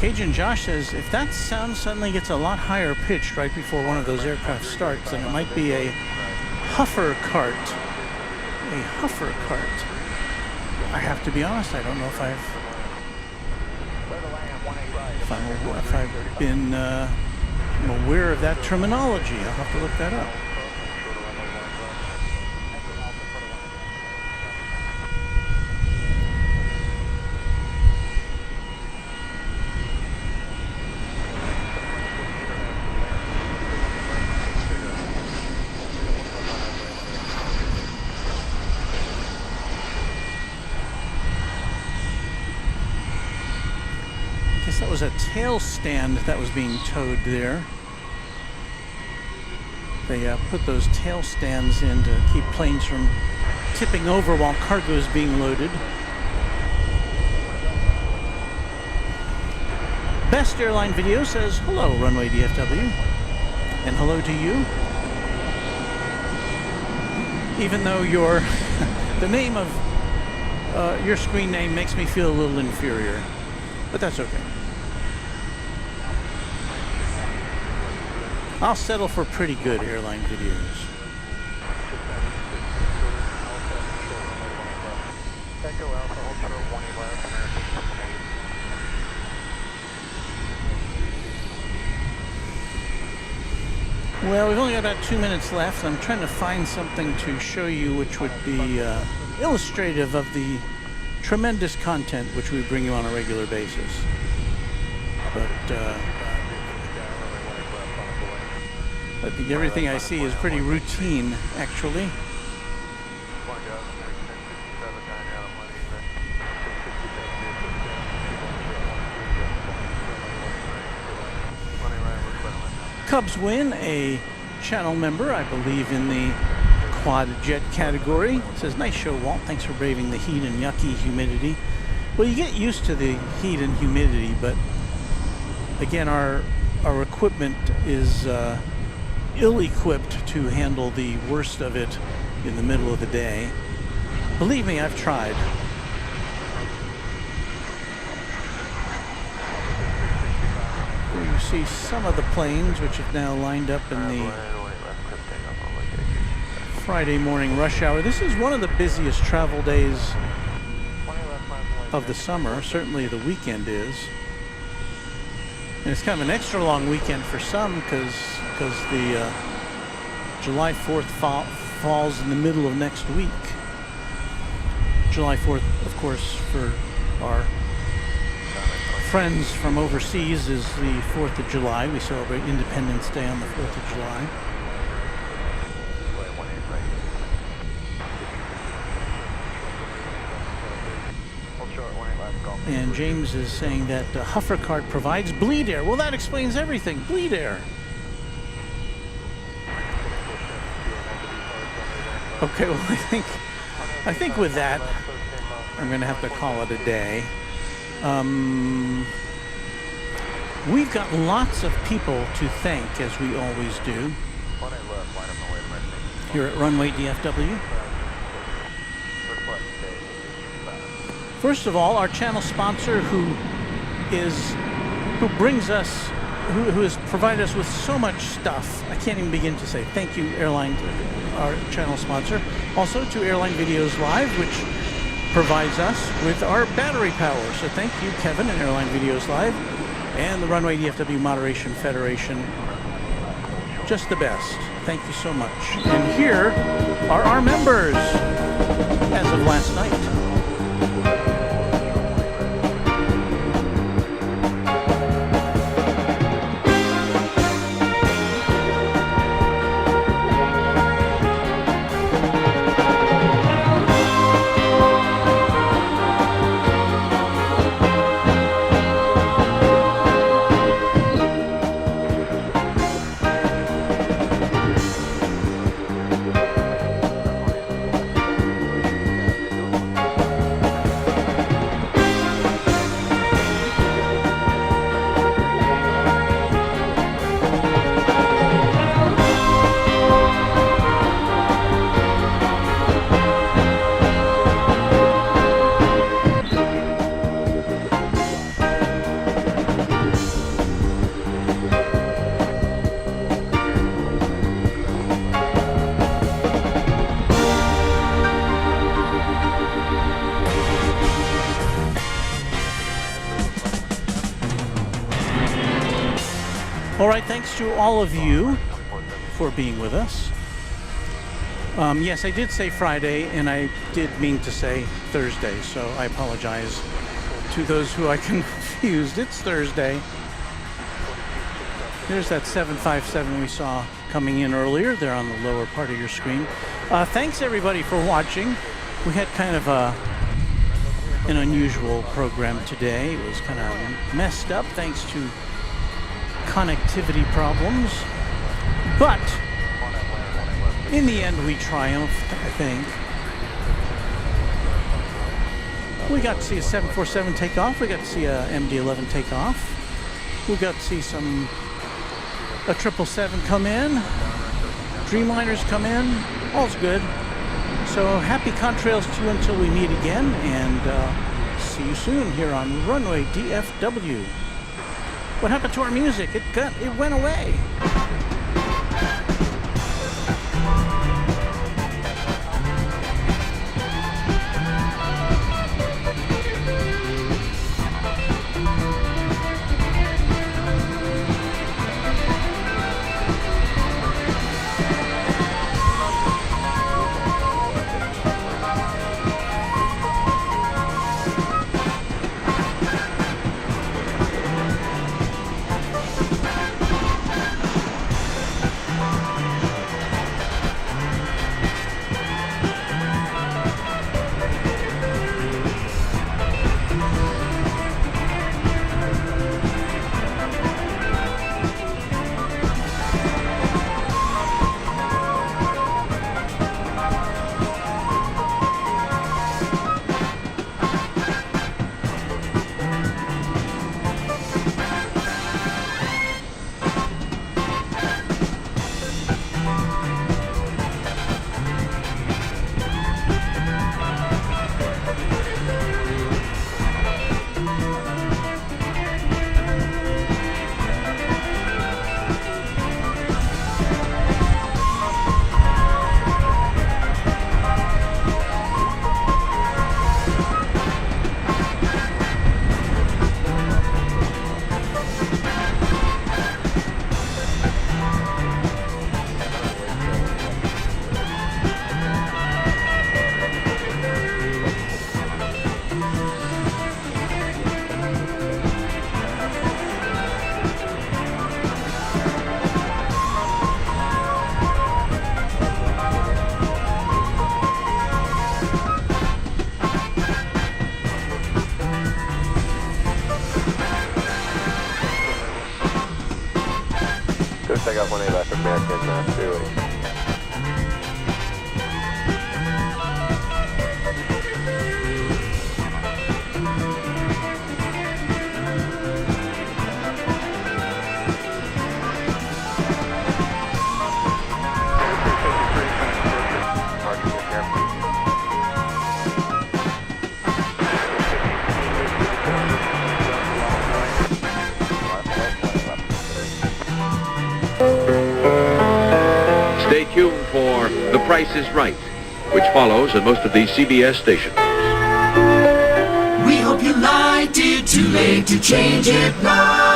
Cajun Josh says if that sound suddenly gets a lot higher pitched right before one of those aircraft starts, then it might be a huffer cart. A huffer cart. I have to be honest, I don't know if I've been aware of that terminology. I'll have to look that up. That was a tail stand that was being towed there. They put those tail stands in to keep planes from tipping over while cargo is being loaded. Best Airline Video says, hello, Runway DFW. And hello to you. Even though your the name of your screen name makes me feel a little inferior. But that's okay. I'll settle for pretty good airline videos. Well, we've only got about 2 minutes left. I'm trying to find something to show you which would be illustrative of the tremendous content which we bring you on a regular basis. But I think everything I see is pretty routine, actually. Cubs win, a channel member, I believe, in the quad jet category. It says, nice show, Walt. Thanks for braving the heat and yucky humidity. Well, you get used to the heat and humidity, but again, our our equipment is ill-equipped to handle the worst of it in the middle of the day. Believe me, I've tried. Here you see some of the planes which have now lined up in the Friday morning rush hour. This is one of the busiest travel days of the summer. Certainly the weekend is. And it's kind of an extra long weekend for some because the July 4th falls in the middle of next week. July 4th, of course, for our friends from overseas is the 4th of July. We celebrate Independence Day on the 4th of July. And James is saying that Huffercart provides bleed air. Well, that explains everything. Bleed air. Okay, well, I think with that, I'm going to have to call it a day. We've got lots of people to thank, as we always do, here at Runway DFW. First of all, our channel sponsor who brings us, who has provided us with so much stuff. I can't even begin to say thank you, Airline, our channel sponsor. Also to Airline Videos Live, which provides us with our battery power. So thank you, Kevin, and Airline Videos Live, and the Runway DFW Moderation Federation. Just the best. Thank you so much. And here are our members as of last night. All right, thanks to all of you for being with us. Yes, I did say Friday, and I did mean to say Thursday, so I apologize to those who I confused. It's Thursday. There's that 757 we saw coming in earlier there on the lower part of your screen. Thanks, everybody, for watching. We had kind of an unusual program today. It was kind of messed up thanks to connectivity problems, but in the end we triumphed, I think. We got to see a 747 take off, we got to see a MD-11 take off, we got to see a 777 come in, Dreamliners come in, all's good. So happy contrails to you until we meet again, and see you soon here on Runway DFW. What happened to our music? It went away. Takeoff 18 left, American 280. Stay tuned for The Price is Right, which follows at most of these CBS stations. We hope you liked it. Too late to change it now.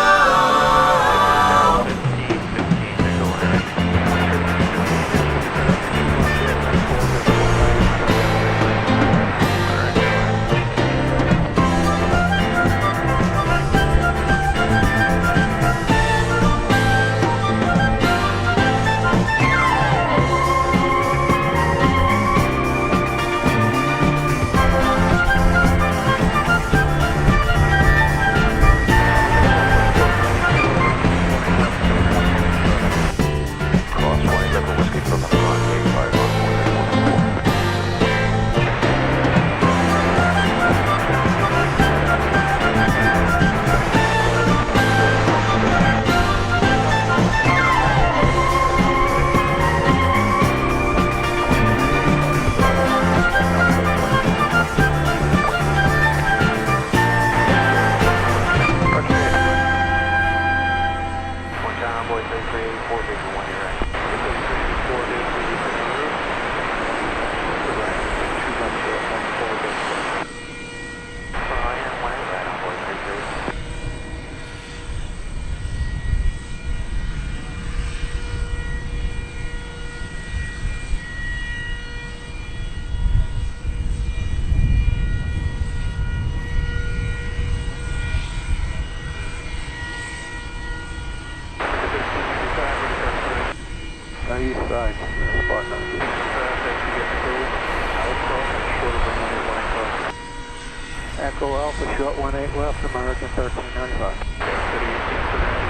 15 visual area. East side, spot 9. Echo Alpha, short 18 left, American 1395.